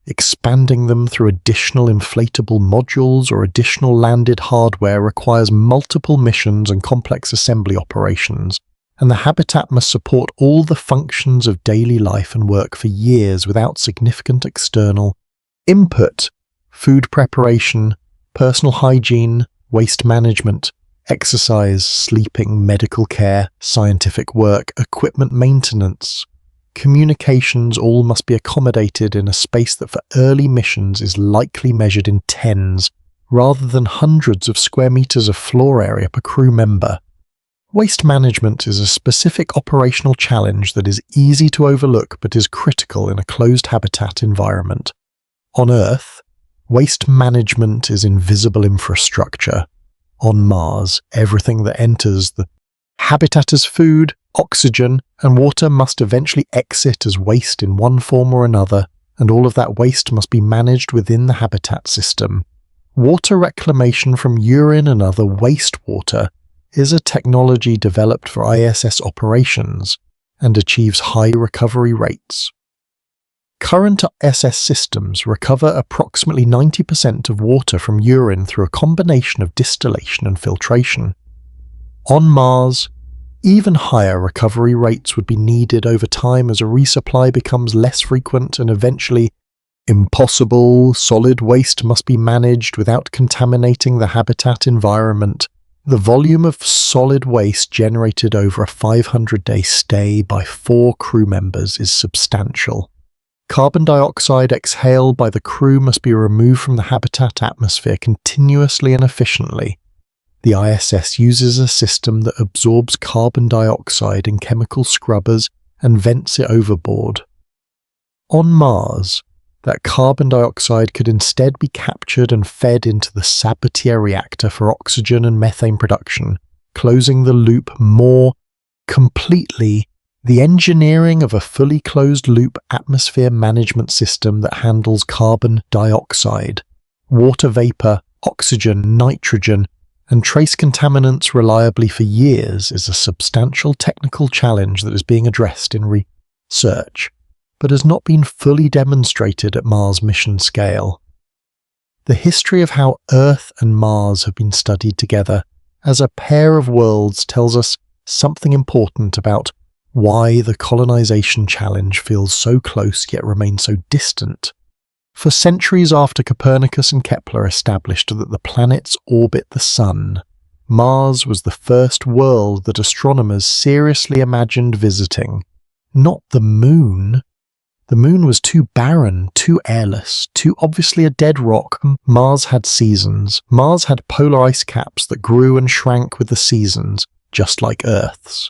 Expanding them through additional inflatable modules or additional landed hardware requires multiple missions and complex assembly operations, and the habitat must support all the functions of daily life and work for years without significant external input: food preparation, personal hygiene, waste management, exercise, sleeping, medical care, scientific work, equipment maintenance. Communications all must be accommodated in a space that for early missions is likely measured in tens, rather than hundreds of square meters of floor area per crew member. Waste management is a specific operational challenge that is easy to overlook but is critical in a closed habitat environment. On Earth, waste management is invisible infrastructure. On Mars, everything that enters the habitat as food, oxygen, and water must eventually exit as waste in one form or another, and all of that waste must be managed within the habitat system. Water reclamation from urine and other wastewater is a technology developed for ISS operations and achieves high recovery rates. Current SS systems recover approximately 90% of water from urine through a combination of distillation and filtration. On Mars, even higher recovery rates would be needed over time as a resupply becomes less frequent and eventually impossible. Solid waste must be managed without contaminating the habitat environment. The volume of solid waste generated over a 500-day stay by 4 crew members is substantial. Carbon dioxide exhaled by the crew must be removed from the habitat atmosphere continuously and efficiently. The ISS uses a system that absorbs carbon dioxide in chemical scrubbers and vents it overboard. On Mars, that carbon dioxide could instead be captured and fed into the Sabatier reactor for oxygen and methane production, closing the loop more completely. The engineering of a fully closed-loop atmosphere management system that handles carbon dioxide, water vapor, oxygen, nitrogen, and trace contaminants reliably for years is a substantial technical challenge that is being addressed in research, but has not been fully demonstrated at Mars mission scale. The history of how Earth and Mars have been studied together as a pair of worlds tells us something important about why the colonization challenge feels so close yet remains so distant. For centuries after Copernicus and Kepler established that the planets orbit the Sun, Mars was the first world that astronomers seriously imagined visiting. Not the Moon. The Moon was too barren, too airless, too obviously a dead rock. Mars had seasons. Mars had polar ice caps that grew and shrank with the seasons, just like Earth's.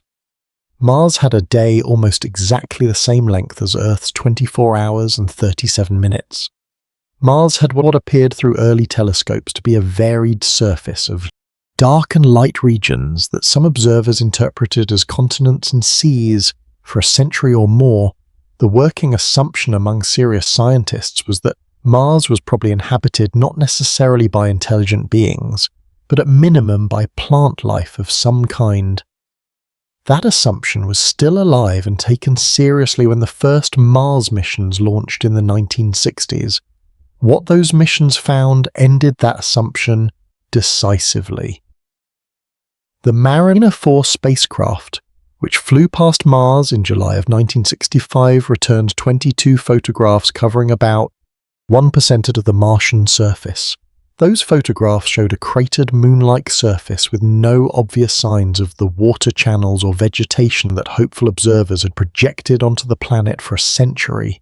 Mars had a day almost exactly the same length as Earth's 24 hours and 37 minutes. Mars had what appeared through early telescopes to be a varied surface of dark and light regions that some observers interpreted as continents and seas. For a century or more, the working assumption among serious scientists was that Mars was probably inhabited not necessarily by intelligent beings, but at minimum by plant life of some kind. That assumption was still alive and taken seriously when the first Mars missions launched in the 1960s. What those missions found ended that assumption decisively. The Mariner 4 spacecraft, which flew past Mars in July of 1965, returned 22 photographs covering about 1% of the Martian surface. Those photographs showed a cratered moon-like surface with no obvious signs of the water channels or vegetation that hopeful observers had projected onto the planet for a century.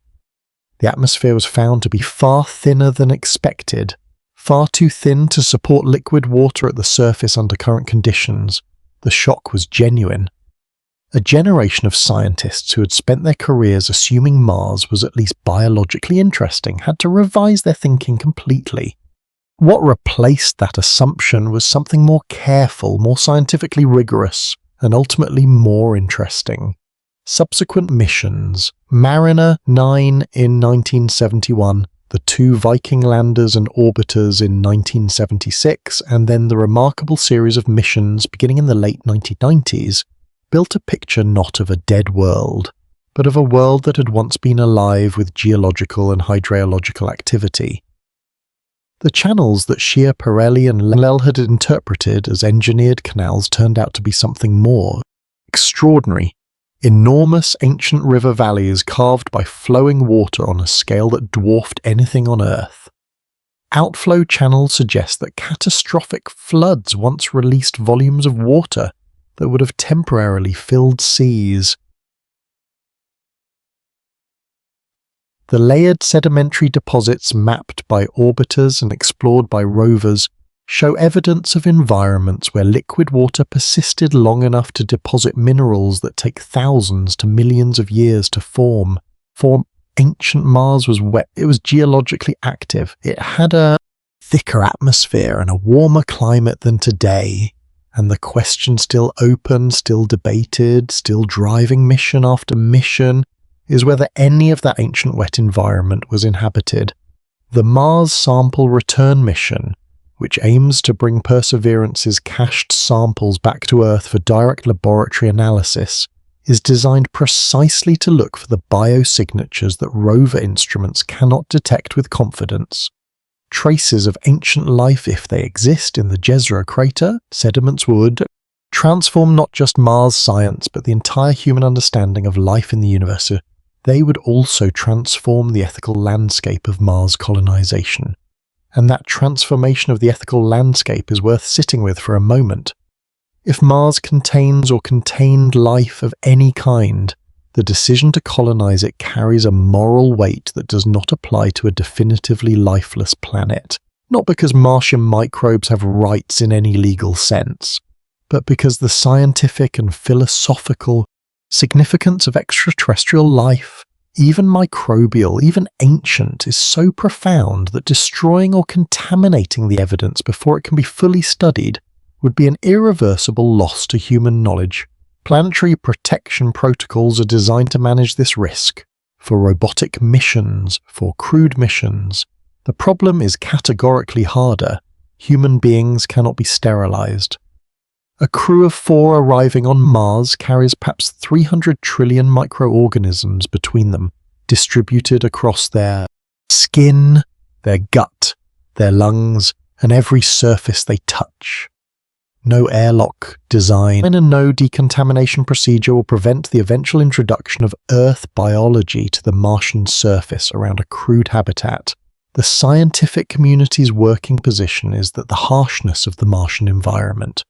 The atmosphere was found to be far thinner than expected, far too thin to support liquid water at the surface under current conditions. The shock was genuine. A generation of scientists who had spent their careers assuming Mars was at least biologically interesting had to revise their thinking completely. What replaced that assumption was something more careful, more scientifically rigorous, and ultimately more interesting. Subsequent missions, Mariner 9 in 1971, the 2 Viking landers and orbiters in 1976, and then the remarkable series of missions beginning in the late 1990s, built a picture not of a dead world, but of a world that had once been alive with geological and hydrological activity. The channels that Shea, Pirelli and Lell had interpreted as engineered canals turned out to be something more extraordinary. Enormous ancient river valleys carved by flowing water on a scale that dwarfed anything on Earth. Outflow channels suggest that catastrophic floods once released volumes of water that would have temporarily filled seas. The layered sedimentary deposits mapped by orbiters and explored by rovers show evidence of environments where liquid water persisted long enough to deposit minerals that take thousands to millions of years to form. Ancient Mars was wet, it was geologically active, it had a thicker atmosphere and a warmer climate than today, and the question still open, still debated, still driving mission after mission, is whether any of that ancient wet environment was inhabited. The Mars Sample Return Mission, which aims to bring Perseverance's cached samples back to Earth for direct laboratory analysis, is designed precisely to look for the biosignatures that rover instruments cannot detect with confidence. Traces of ancient life, if they exist in the Jezero crater, sediments would transform not just Mars science but the entire human understanding of life in the universe. They would also transform the ethical landscape of Mars colonization. And that transformation of the ethical landscape is worth sitting with for a moment. If Mars contains or contained life of any kind, the decision to colonize it carries a moral weight that does not apply to a definitively lifeless planet. Not because Martian microbes have rights in any legal sense, but because the scientific and philosophical significance of extraterrestrial life, even microbial, even ancient, is so profound that destroying or contaminating the evidence before it can be fully studied would be an irreversible loss to human knowledge. Planetary protection protocols are designed to manage this risk, for robotic missions, for crewed missions. The problem is categorically harder. Human beings cannot be sterilized. A crew of 4 arriving on Mars carries perhaps 300 trillion microorganisms between them, distributed across their skin, their gut, their lungs, and every surface they touch. No airlock design and no decontamination procedure will prevent the eventual introduction of Earth biology to the Martian surface around a crude habitat. The scientific community's working position is that the harshness of the Martian environment,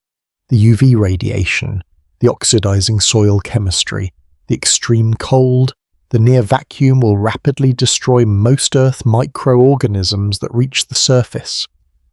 the UV radiation, the oxidizing soil chemistry, the extreme cold, the near vacuum will rapidly destroy most Earth microorganisms that reach the surface.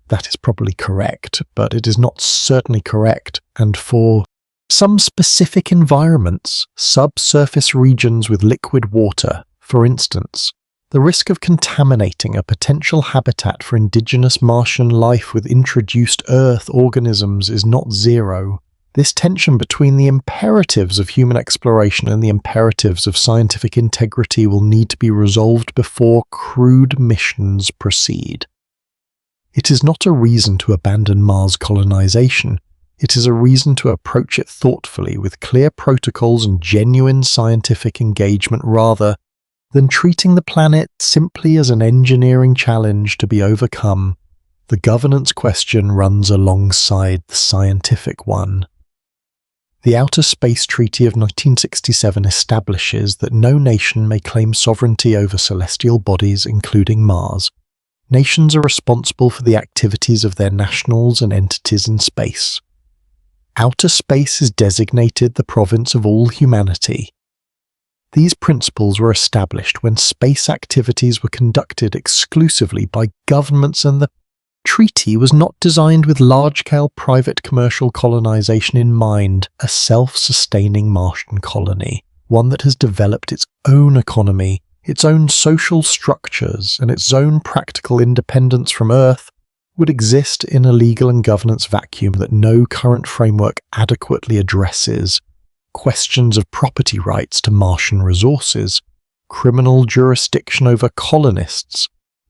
That is probably correct, but it is not certainly correct, and for some specific environments, subsurface regions with liquid water, for instance, the risk of contaminating a potential habitat for indigenous Martian life with introduced Earth organisms is not zero. This tension between the imperatives of human exploration and the imperatives of scientific integrity will need to be resolved before crewed missions proceed. It is not a reason to abandon Mars colonization. It is a reason to approach it thoughtfully with clear protocols and genuine scientific engagement rather than treating the planet simply as an engineering challenge to be overcome. The governance question runs alongside the scientific one. The Outer Space Treaty of 1967 establishes that no nation may claim sovereignty over celestial bodies, including Mars. Nations are responsible for the activities of their nationals and entities in space. Outer space is designated the province of all humanity. These principles were established when space activities were conducted exclusively by governments, and the treaty was not designed with large-scale private commercial colonization in mind, a self-sustaining Martian colony, one that has developed its own economy, its own social structures, and its own practical independence from Earth, would exist in a legal and governance vacuum that no current framework adequately addresses. Questions of property rights to Martian resources, criminal jurisdiction over colonists,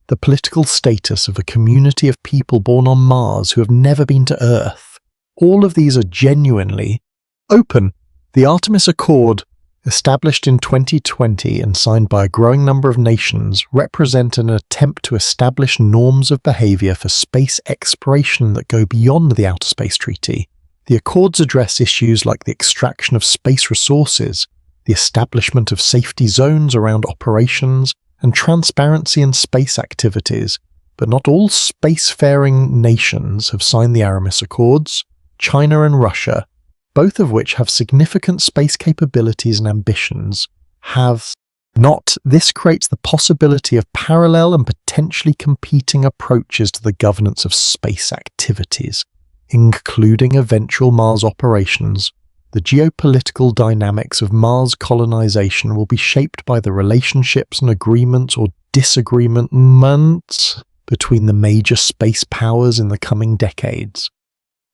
the political status of a community of people born on Mars who have never been to Earth. All of these are genuinely open. The Artemis Accord established in 2020 and signed by a growing number of nations, represent an attempt to establish norms of behavior for space exploration that go beyond the Outer Space Treaty. The Accords address issues like the extraction of space resources, the establishment of safety zones around operations, and transparency in space activities, but not all spacefaring nations have signed the Aramis Accords. China and Russia, both of which have significant space capabilities and ambitions, have not. This creates the possibility of parallel and potentially competing approaches to the governance of space activities, including eventual Mars operations. The geopolitical dynamics of Mars colonization will be shaped by the relationships and agreements or disagreements between the major space powers in the coming decades.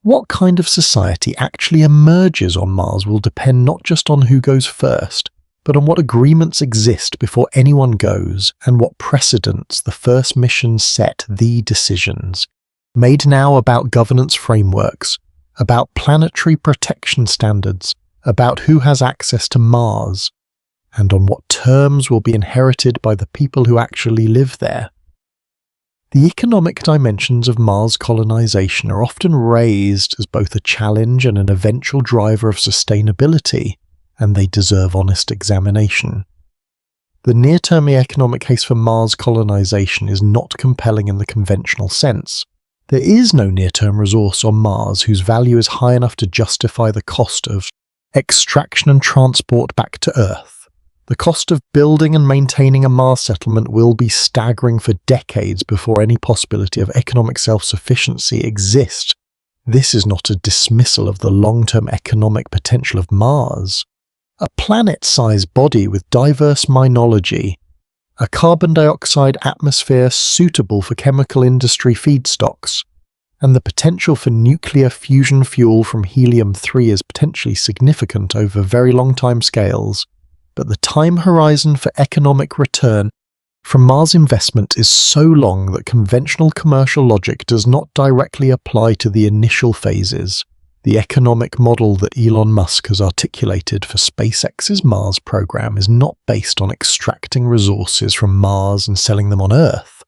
What kind of society actually emerges on Mars will depend not just on who goes first, but on what agreements exist before anyone goes and what precedents the first mission set the decisions made now about governance frameworks, about planetary protection standards, about who has access to Mars, and on what terms will be inherited by the people who actually live there. The economic dimensions of Mars colonization are often raised as both a challenge and an eventual driver of sustainability, and they deserve honest examination. The near-term economic case for Mars colonization is not compelling in the conventional sense. There is no near-term resource on Mars whose value is high enough to justify the cost of extraction and transport back to Earth. The cost of building and maintaining a Mars settlement will be staggering for decades before any possibility of economic self-sufficiency exists. This is not a dismissal of the long-term economic potential of Mars. A planet-sized body with diverse minology, a carbon dioxide atmosphere suitable for chemical industry feedstocks, and the potential for nuclear fusion fuel from helium-3 is potentially significant over very long time scales. But the time horizon for economic return from Mars investment is so long that conventional commercial logic does not directly apply to the initial phases. The economic model that Elon Musk has articulated for SpaceX's Mars program is not based on extracting resources from Mars and selling them on Earth.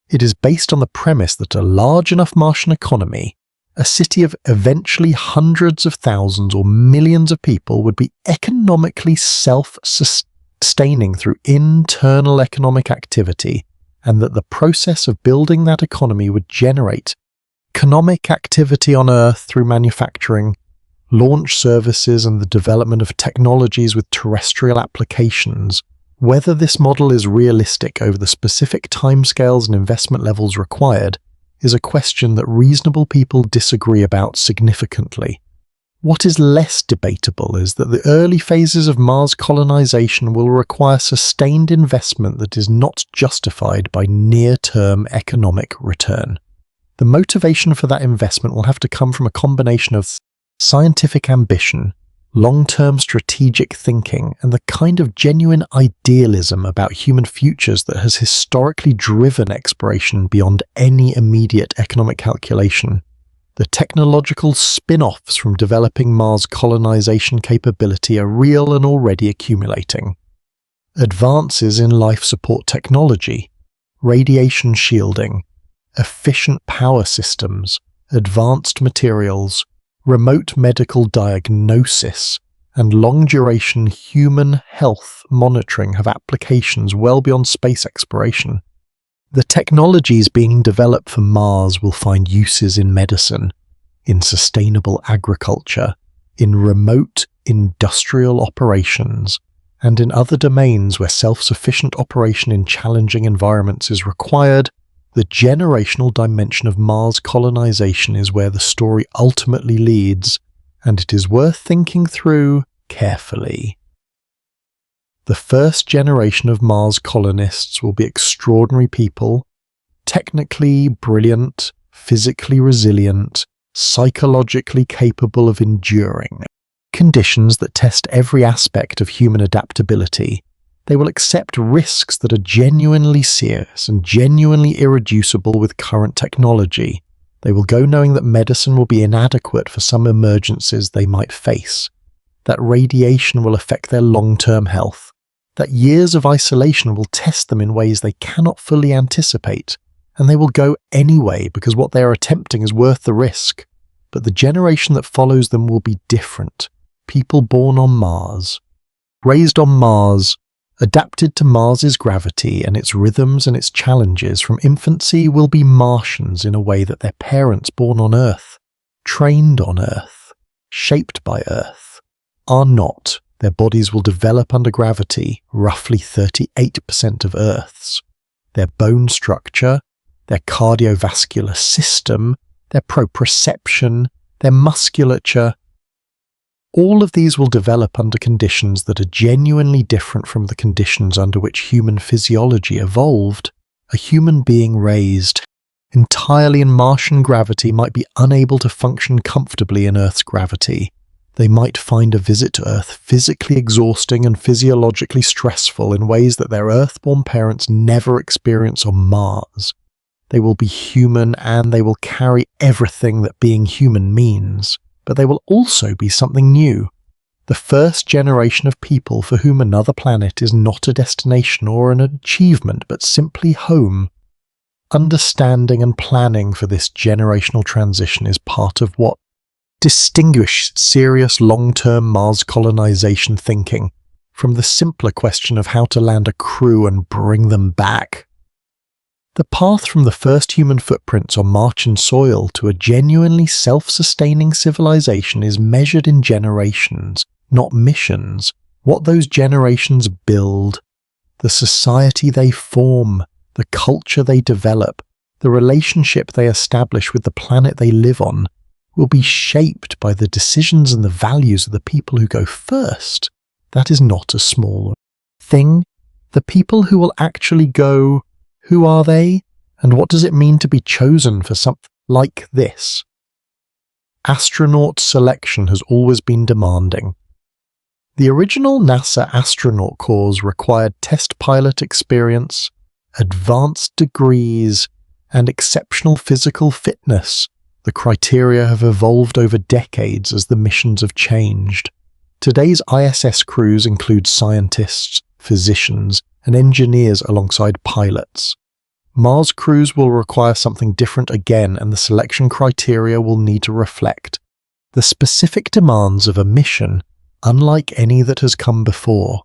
It is based on the premise that a large enough Martian economy, a city of eventually hundreds of thousands or millions of people, would be economically self-sustaining through internal economic activity, and that the process of building that economy would generate economic activity on Earth through manufacturing, launch services, and the development of technologies with terrestrial applications. Whether this model is realistic over the specific timescales and investment levels required is a question that reasonable people disagree about significantly. What is less debatable is that the early phases of Mars colonization will require sustained investment that is not justified by near-term economic return. The motivation for that investment will have to come from a combination of scientific ambition, long-term strategic thinking, and the kind of genuine idealism about human futures that has historically driven exploration beyond any immediate economic calculation. The technological spin-offs from developing Mars colonization capability are real and already accumulating. Advances in life support technology, radiation shielding, efficient power systems, advanced materials, remote medical diagnosis, and long-duration human health monitoring have applications well beyond space exploration. The technologies being developed for Mars will find uses in medicine, in sustainable agriculture, in remote industrial operations, and in other domains where self-sufficient operation in challenging environments is required. The generational dimension of Mars colonization is where the story ultimately leads, and it is worth thinking through carefully. The first generation of Mars colonists will be extraordinary people, technically brilliant, physically resilient, psychologically capable of enduring conditions that test every aspect of human adaptability. They will accept risks that are genuinely serious and genuinely irreducible with current technology. They will go knowing that medicine will be inadequate for some emergencies they might face. that radiation will affect their long-term health, that years of isolation will test them in ways they cannot fully anticipate, and they will go anyway because what they are attempting is worth the risk. But the generation that follows them will be different. People born on Mars, raised on Mars, adapted to Mars's gravity and its rhythms and its challenges from infancy will be Martians in a way that their parents born on Earth, trained on Earth, shaped by Earth, are not. Their bodies will develop under gravity, roughly 38% of Earth's. Their bone structure, their cardiovascular system, their proprioception, their musculature, all of these will develop under conditions that are genuinely different from the conditions under which human physiology evolved. A human being raised entirely in Martian gravity might be unable to function comfortably in Earth's gravity. They might find a visit to Earth physically exhausting and physiologically stressful in ways that their Earth-born parents never experience on Mars. They will be human and they will carry everything that being human means, but they will also be something new. The first generation of people for whom another planet is not a destination or an achievement but simply home. Understanding and planning for this generational transition is part of what distinguishes serious long-term Mars colonization thinking from the simpler question of how to land a crew and bring them back. The path from the first human footprints on Martian soil to a genuinely self-sustaining civilization is measured in generations, not missions. What those generations build, the society they form, the culture they develop, the relationship they establish with the planet they live on, will be shaped by the decisions and the values of the people who go first. That is not a small thing. The people who will actually go, who are they, and what does it mean to be chosen for something like this? Astronaut selection has always been demanding. The original NASA astronaut corps required test pilot experience, advanced degrees, and exceptional physical fitness. The criteria have evolved over decades as the missions have changed. Today's ISS crews include scientists, physicians, and engineers alongside pilots. Mars crews will require something different again, and the selection criteria will need to reflect the specific demands of a mission unlike any that has come before.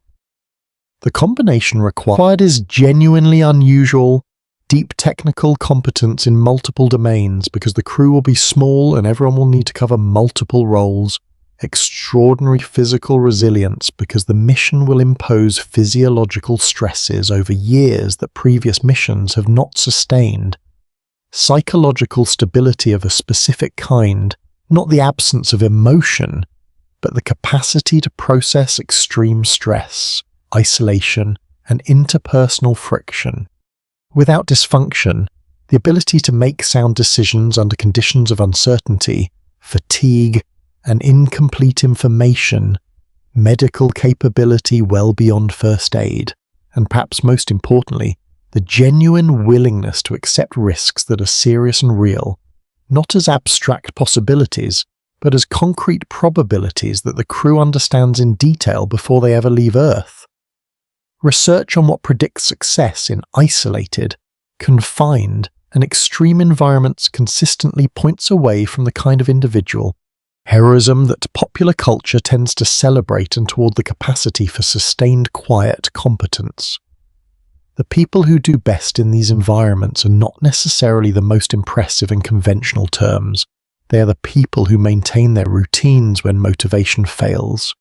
The combination required is genuinely unusual, deep technical competence in multiple domains because the crew will be small and everyone will need to cover multiple roles, extraordinary physical resilience because the mission will impose physiological stresses over years that previous missions have not sustained, psychological stability of a specific kind, not the absence of emotion, but the capacity to process extreme stress, isolation, and interpersonal friction. Without dysfunction, the ability to make sound decisions under conditions of uncertainty, fatigue, and incomplete information, medical capability well beyond first aid, and perhaps most importantly, the genuine willingness to accept risks that are serious and real, not as abstract possibilities, but as concrete probabilities that the crew understands in detail before they ever leave Earth. Research on what predicts success in isolated, confined, and extreme environments consistently points away from the kind of individual heroism that popular culture tends to celebrate and toward the capacity for sustained quiet competence. The people who do best in these environments are not necessarily the most impressive in conventional terms. They are the people who maintain their routines when motivation fails.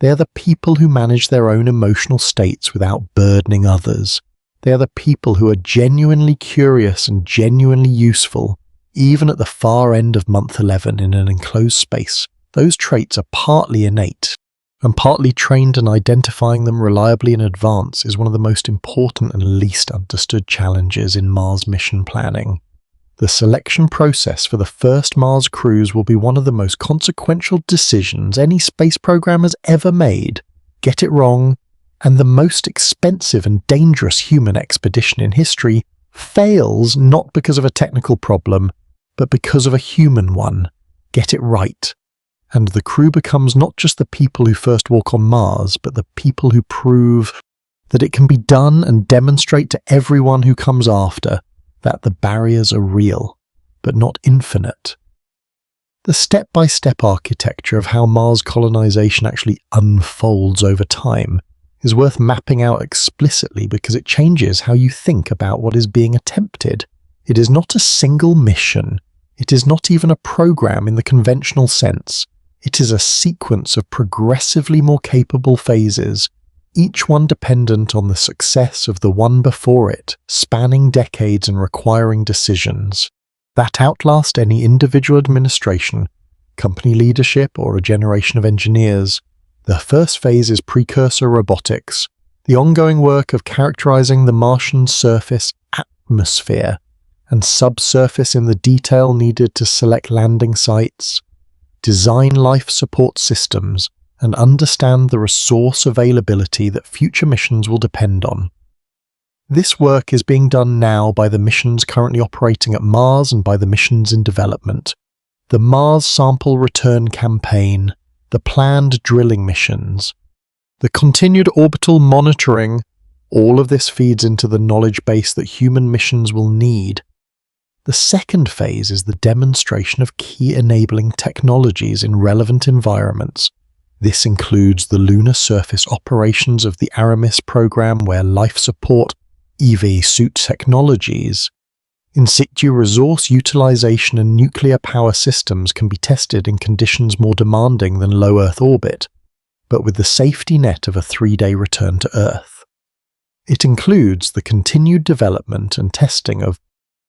They are the people who manage their own emotional states without burdening others. They are the people who are genuinely curious and genuinely useful, even at the far end of month 11 in an enclosed space. Those traits are partly innate, and partly trained, and identifying them reliably in advance is one of the most important and least understood challenges in Mars mission planning. The selection process for the first Mars crews will be one of the most consequential decisions any space program has ever made. Get it wrong, and the most expensive and dangerous human expedition in history fails not because of a technical problem, but because of a human one. Get it right, and the crew becomes not just the people who first walk on Mars, but the people who prove that it can be done and demonstrate to everyone who comes after that the barriers are real, but not infinite. The step-by-step architecture of how Mars colonization actually unfolds over time is worth mapping out explicitly because it changes how you think about what is being attempted. It is not a single mission. It is not even a program in the conventional sense. It is a sequence of progressively more capable phases, each one dependent on the success of the one before it, spanning decades and requiring decisions that outlast any individual administration, company leadership, or a generation of engineers. The first phase is precursor robotics, the ongoing work of characterizing the Martian surface atmosphere and subsurface in the detail needed to select landing sites, design life support systems, and understand the resource availability that future missions will depend on. This work is being done now by the missions currently operating at Mars and by the missions in development. The Mars Sample Return Campaign, the planned drilling missions, the continued orbital monitoring, all of this feeds into the knowledge base that human missions will need. The second phase is the demonstration of key enabling technologies in relevant environments. This includes the lunar surface operations of the Aramis program where life support, EV suit technologies, in situ resource utilization and nuclear power systems can be tested in conditions more demanding than low Earth orbit, but with the safety net of a 3-day return to Earth. It includes the continued development and testing of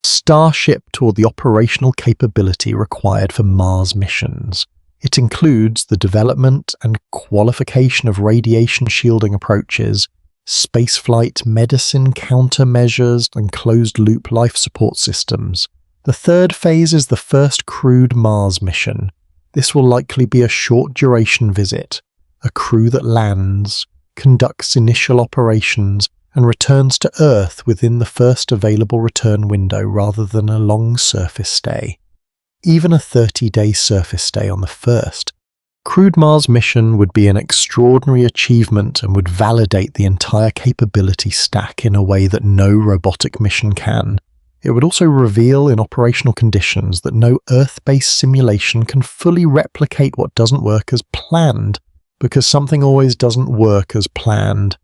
Starship toward the operational capability required for Mars missions. It includes the development and qualification of radiation shielding approaches, spaceflight medicine countermeasures, and closed-loop life support systems. The third phase is the first crewed Mars mission. This will likely be a short-duration visit, a crew that lands, conducts initial operations, and returns to Earth within the first available return window rather than a long surface stay. Even a 30-day surface stay on the first crewed Mars mission would be an extraordinary achievement and would validate the entire capability stack in a way that no robotic mission can. It would also reveal in operational conditions that no Earth-based simulation can fully replicate what doesn't work as planned, because something always doesn't work as planned.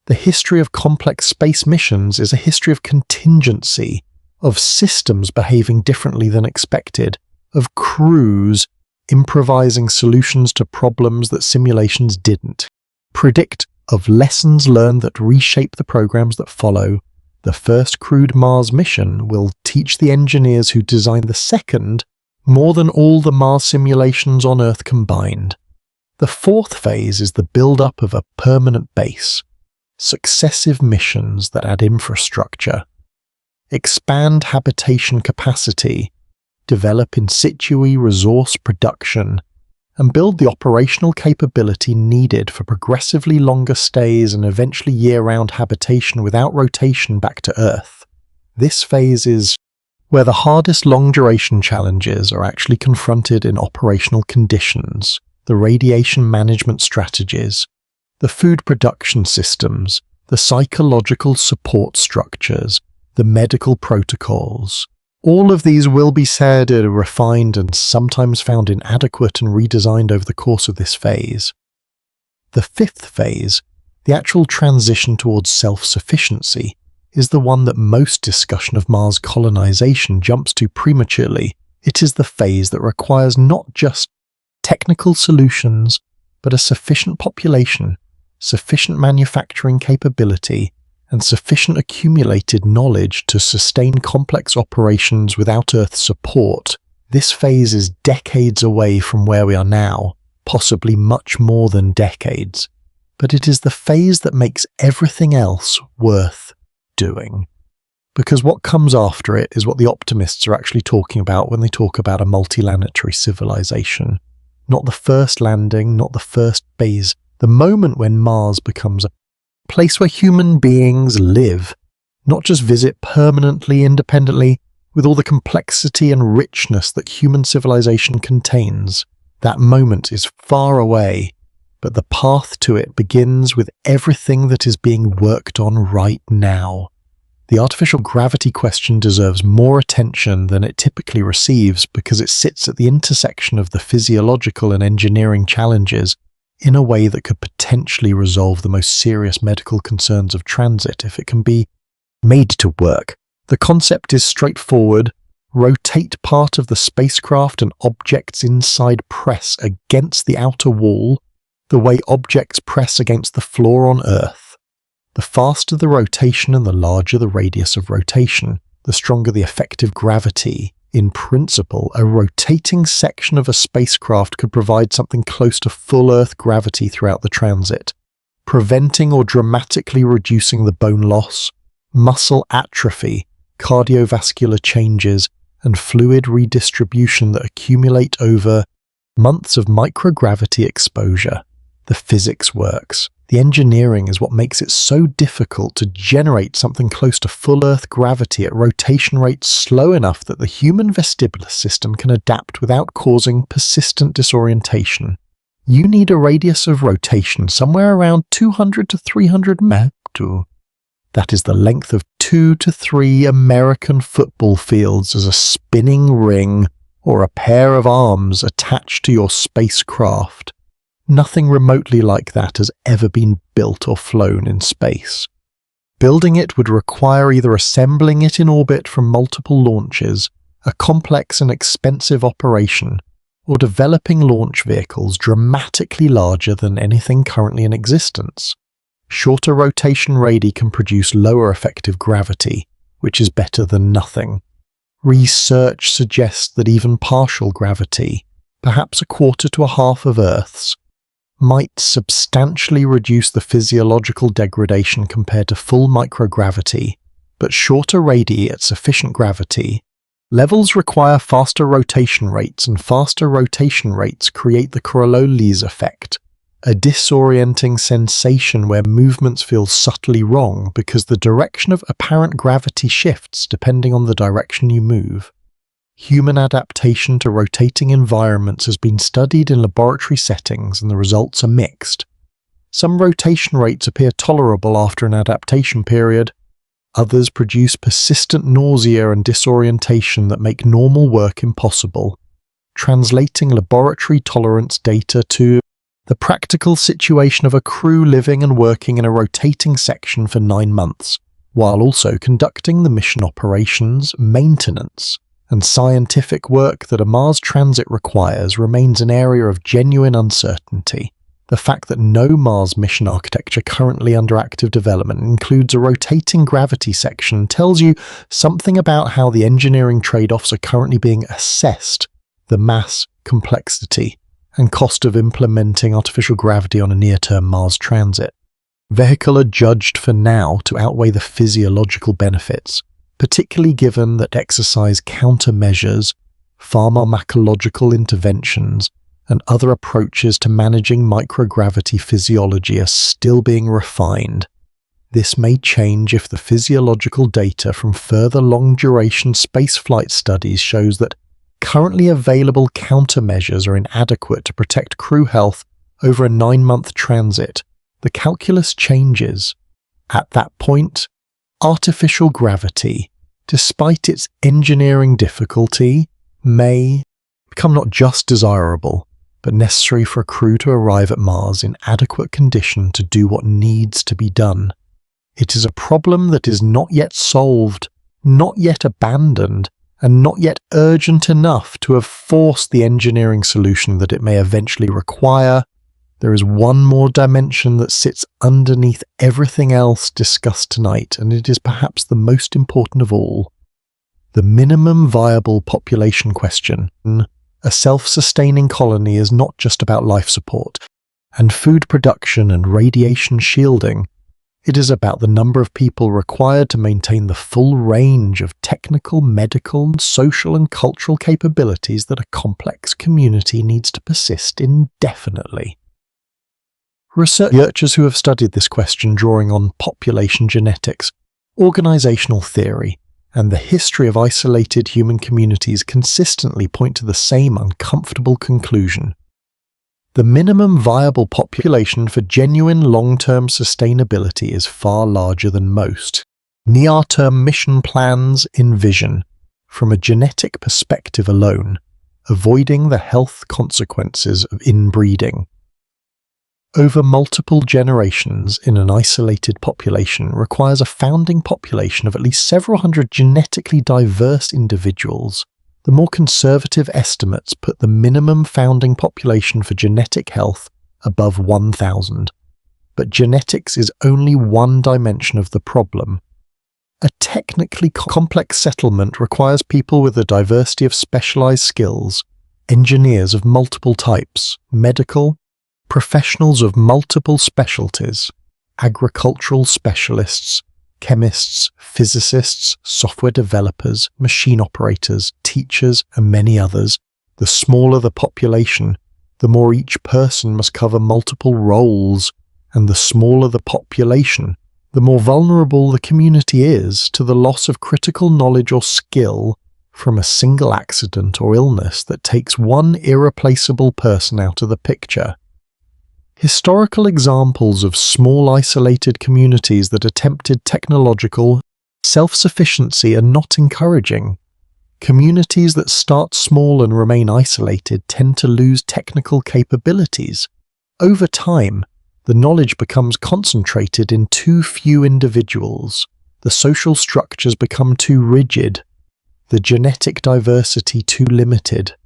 The history of complex space missions is a history of contingency, of systems behaving differently than expected, of crews improvising solutions to problems that simulations didn't predict, of lessons learned that reshape the programs that follow. The first crewed Mars mission will teach the engineers who designed the second more than all the Mars simulations on Earth combined. The fourth phase is the build-up of a permanent base, successive missions that add infrastructure, expand habitation capacity, develop in situ resource production, and build the operational capability needed for progressively longer stays and eventually year-round habitation without rotation back to Earth. This phase is where the hardest long-duration challenges are actually confronted in operational conditions, the radiation management strategies, the food production systems, the psychological support structures, the medical protocols. All of these will be said are refined and sometimes found inadequate and redesigned over the course of this phase. The fifth phase, the actual transition towards self-sufficiency, is the one that most discussion of Mars colonization jumps to prematurely. It is the phase that requires not just technical solutions, but a sufficient population, sufficient manufacturing capability, and sufficient accumulated knowledge to sustain complex operations without Earth support. This phase is decades away from where we are now, possibly much more than decades, but it is the phase that makes everything else worth doing. Because what comes after it is what the optimists are actually talking about when they talk about a multiplanetary civilization. Not the first landing, not the first phase, the moment when Mars becomes a place where human beings live, not just visit permanently independently with all the complexity and richness that human civilization contains. That moment is far away, but the path to it begins with everything that is being worked on right now. The artificial gravity question deserves more attention than it typically receives because it sits at the intersection of the physiological and engineering challenges in a way that could potentially resolve the most serious medical concerns of transit if it can be made to work. The concept is straightforward. Rotate part of the spacecraft and objects inside press against the outer wall the way objects press against the floor on Earth. The faster the rotation and the larger the radius of rotation, the stronger the effective gravity. In principle, a rotating section of a spacecraft could provide something close to full Earth gravity throughout the transit, preventing or dramatically reducing the bone loss, muscle atrophy, cardiovascular changes, and fluid redistribution that accumulate over months of microgravity exposure. The physics works. The engineering is what makes it so difficult to generate something close to full Earth gravity at rotation rates slow enough that the human vestibular system can adapt without causing persistent disorientation. You need a radius of rotation somewhere around 200 to 300 meters. That is the length of 2 to 3 American football fields as a spinning ring or a pair of arms attached to your spacecraft. Nothing remotely like that has ever been built or flown in space. Building it would require either assembling it in orbit from multiple launches, a complex and expensive operation, or developing launch vehicles dramatically larger than anything currently in existence. Shorter rotation radii can produce lower effective gravity, which is better than nothing. Research suggests that even partial gravity, perhaps a quarter to a half of Earth's, might substantially reduce the physiological degradation compared to full microgravity, but shorter radii at sufficient gravity. Levels require faster rotation rates, and faster rotation rates create the Colonize effect, a disorienting sensation where movements feel subtly wrong because the direction of apparent gravity shifts depending on the direction you move. Human adaptation to rotating environments has been studied in laboratory settings and the results are mixed. Some rotation rates appear tolerable after an adaptation period. Others produce persistent nausea and disorientation that make normal work impossible. Translating laboratory tolerance data to the practical situation of a crew living and working in a rotating section for 9 months, while also conducting the mission operations, maintenance, and scientific work that a Mars transit requires remains an area of genuine uncertainty. The fact that no Mars mission architecture currently under active development includes a rotating gravity section tells you something about how the engineering trade-offs are currently being assessed, the mass, complexity, and cost of implementing artificial gravity on a near-term Mars transit. Vehicles are judged for now to outweigh the physiological benefits, particularly given that exercise countermeasures, pharmacological interventions, and other approaches to managing microgravity physiology are still being refined. This may change if the physiological data from further long-duration spaceflight studies shows that currently available countermeasures are inadequate to protect crew health over a 9-month transit. The calculus changes. At that point, artificial gravity, despite its engineering difficulty, may become not just desirable, but necessary for a crew to arrive at Mars in adequate condition to do what needs to be done. It is a problem that is not yet solved, not yet abandoned, and not yet urgent enough to have forced the engineering solution that it may eventually require. There is one more dimension that sits underneath everything else discussed tonight, and it is perhaps the most important of all. The minimum viable population question. A self-sustaining colony is not just about life support and food production and radiation shielding. It is about the number of people required to maintain the full range of technical, medical, social and cultural capabilities that a complex community needs to persist indefinitely. Researchers who have studied this question drawing on population genetics, organizational theory, and the history of isolated human communities consistently point to the same uncomfortable conclusion. The minimum viable population for genuine long-term sustainability is far larger than most. Near-term mission plans envision, from a genetic perspective alone, avoiding the health consequences of inbreeding. Over multiple generations in an isolated population requires a founding population of at least several hundred genetically diverse individuals. The more conservative estimates put the minimum founding population for genetic health above 1,000. But genetics is only one dimension of the problem. A technically complex settlement requires people with a diversity of specialized skills, engineers of multiple types, medical, professionals of multiple specialties, agricultural specialists, chemists, physicists, software developers, machine operators, teachers, and many others. The smaller the population, the more each person must cover multiple roles, and the smaller the population, the more vulnerable the community is to the loss of critical knowledge or skill from a single accident or illness that takes one irreplaceable person out of the picture. Historical examples of small isolated communities that attempted technological self-sufficiency are not encouraging. Communities that start small and remain isolated tend to lose technical capabilities. Over time, the knowledge becomes concentrated in too few individuals. The social structures become too rigid. The genetic diversity too limited.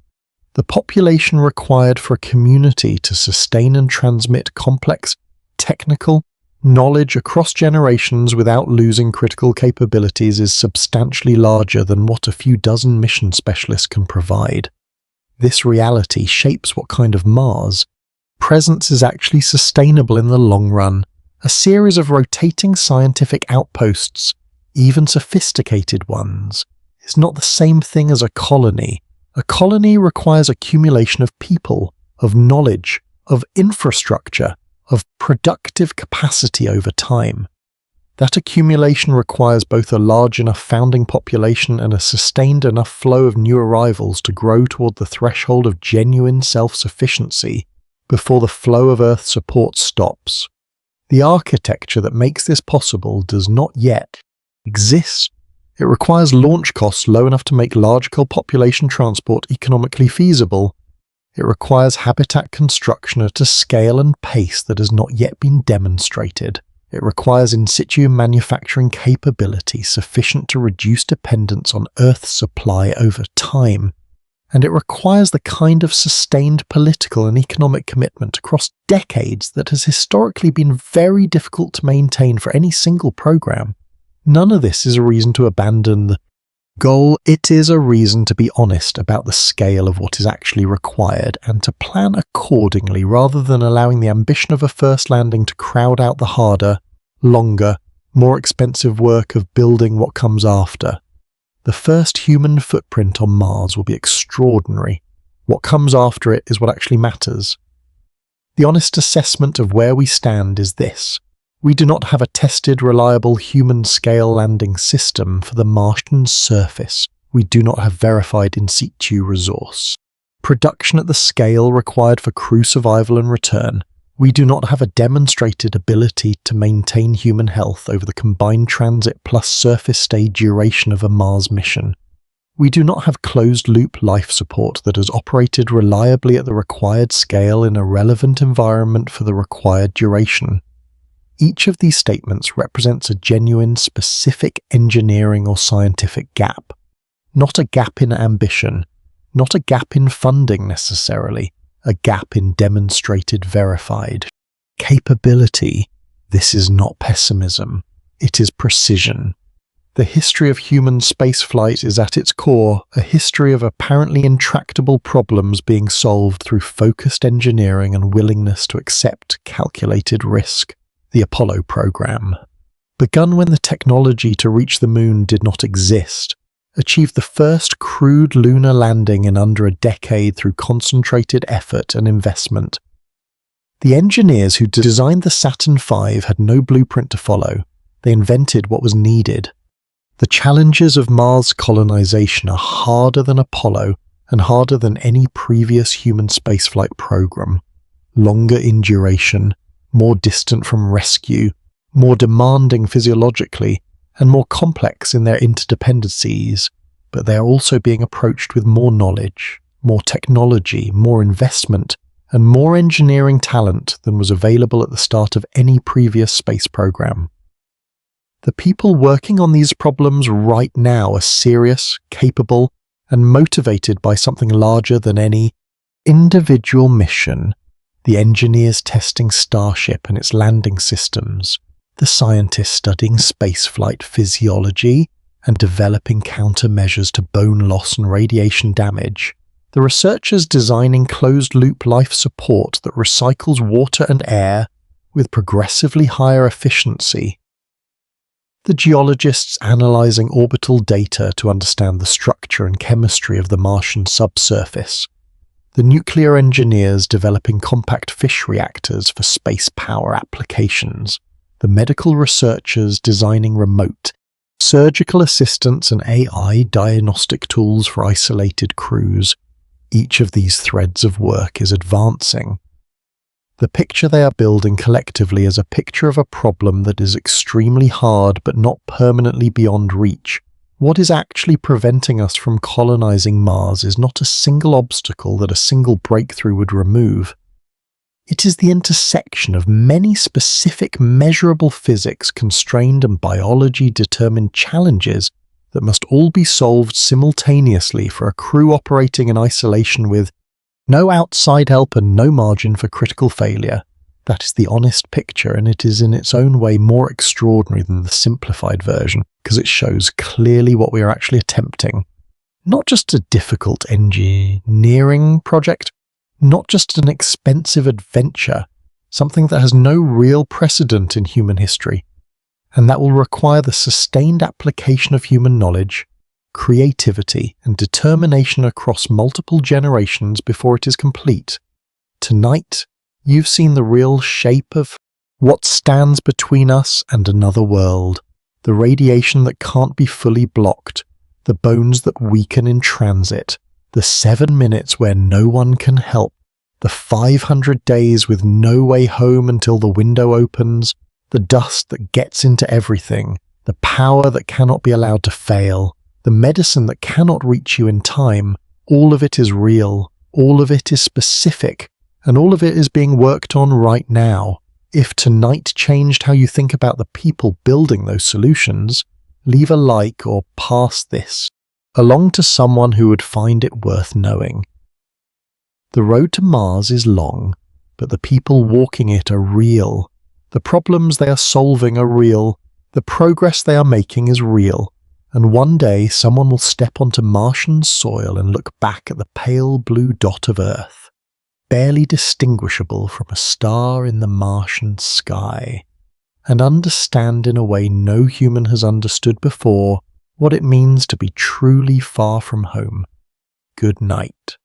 The population required for a community to sustain and transmit complex, technical knowledge across generations without losing critical capabilities is substantially larger than what a few dozen mission specialists can provide. This reality shapes what kind of Mars presence is actually sustainable in the long run. A series of rotating scientific outposts, even sophisticated ones, is not the same thing as a colony. A colony requires accumulation of people, of knowledge, of infrastructure, of productive capacity over time. That accumulation requires both a large enough founding population and a sustained enough flow of new arrivals to grow toward the threshold of genuine self-sufficiency before the flow of Earth support stops. The architecture that makes this possible does not yet exist. It requires launch costs low enough to make large-scale population transport economically feasible. It requires habitat construction at a scale and pace that has not yet been demonstrated. It requires in situ manufacturing capability sufficient to reduce dependence on Earth's supply over time. And it requires the kind of sustained political and economic commitment across decades that has historically been very difficult to maintain for any single program. None of this is a reason to abandon the goal. It is a reason to be honest about the scale of what is actually required and to plan accordingly rather than allowing the ambition of a first landing to crowd out the harder, longer, more expensive work of building what comes after. The first human footprint on Mars will be extraordinary. What comes after it is what actually matters. The honest assessment of where we stand is this. We do not have a tested, reliable human-scale landing system for the Martian surface. We do not have verified in situ resource production at the scale required for crew survival and return. We do not have a demonstrated ability to maintain human health over the combined transit plus surface stay duration of a Mars mission. We do not have closed-loop life support that has operated reliably at the required scale in a relevant environment for the required duration. Each of these statements represents a genuine, specific engineering or scientific gap. Not a gap in ambition, not a gap in funding necessarily, a gap in demonstrated verified capability. This is not pessimism, it is precision. The history of human spaceflight is at its core a history of apparently intractable problems being solved through focused engineering and willingness to accept calculated risk. The Apollo program, begun when the technology to reach the moon did not exist, achieved the first crewed lunar landing in under a decade through concentrated effort and investment. The engineers who designed the Saturn V had no blueprint to follow. They invented what was needed. The challenges of Mars colonization are harder than Apollo and harder than any previous human spaceflight program. longer in duration, more distant from rescue, more demanding physiologically, and more complex in their interdependencies, but they are also being approached with more knowledge, more technology, more investment, and more engineering talent than was available at the start of any previous space program. The people working on these problems right now are serious, capable, and motivated by something larger than any individual mission. The engineers testing Starship and its landing systems, the scientists studying spaceflight physiology and developing countermeasures to bone loss and radiation damage, the researchers designing closed-loop life support that recycles water and air with progressively higher efficiency, the geologists analyzing orbital data to understand the structure and chemistry of the Martian subsurface, the nuclear engineers developing compact fish reactors for space power applications, the medical researchers designing remote, surgical assistants and AI diagnostic tools for isolated crews. Each of these threads of work is advancing. The picture they are building collectively is a picture of a problem that is extremely hard but not permanently beyond reach. What is actually preventing us from colonizing Mars is not a single obstacle that a single breakthrough would remove. It is the intersection of many specific measurable physics-constrained and biology-determined challenges that must all be solved simultaneously for a crew operating in isolation with no outside help and no margin for critical failure. That is the honest picture, and it is in its own way more extraordinary than the simplified version, because it shows clearly what we are actually attempting. Not just a difficult engineering project, not just an expensive adventure, something that has no real precedent in human history, and that will require the sustained application of human knowledge, creativity, and determination across multiple generations before it is complete. Tonight, you've seen the real shape of what stands between us and another world, the radiation that can't be fully blocked, the bones that weaken in transit, the 7 minutes where no one can help, the 500 days with no way home until the window opens, the dust that gets into everything, the power that cannot be allowed to fail, the medicine that cannot reach you in time. All of it is real, all of it is specific, and all of it is being worked on right now. If tonight changed how you think about the people building those solutions, leave a like or pass this along to someone who would find it worth knowing. The road to Mars is long, but the people walking it are real. The problems they are solving are real. The progress they are making is real. And one day someone will step onto Martian soil and look back at the pale blue dot of Earth, barely distinguishable from a star in the Martian sky, and understand in a way no human has understood before what it means to be truly far from home. Good night.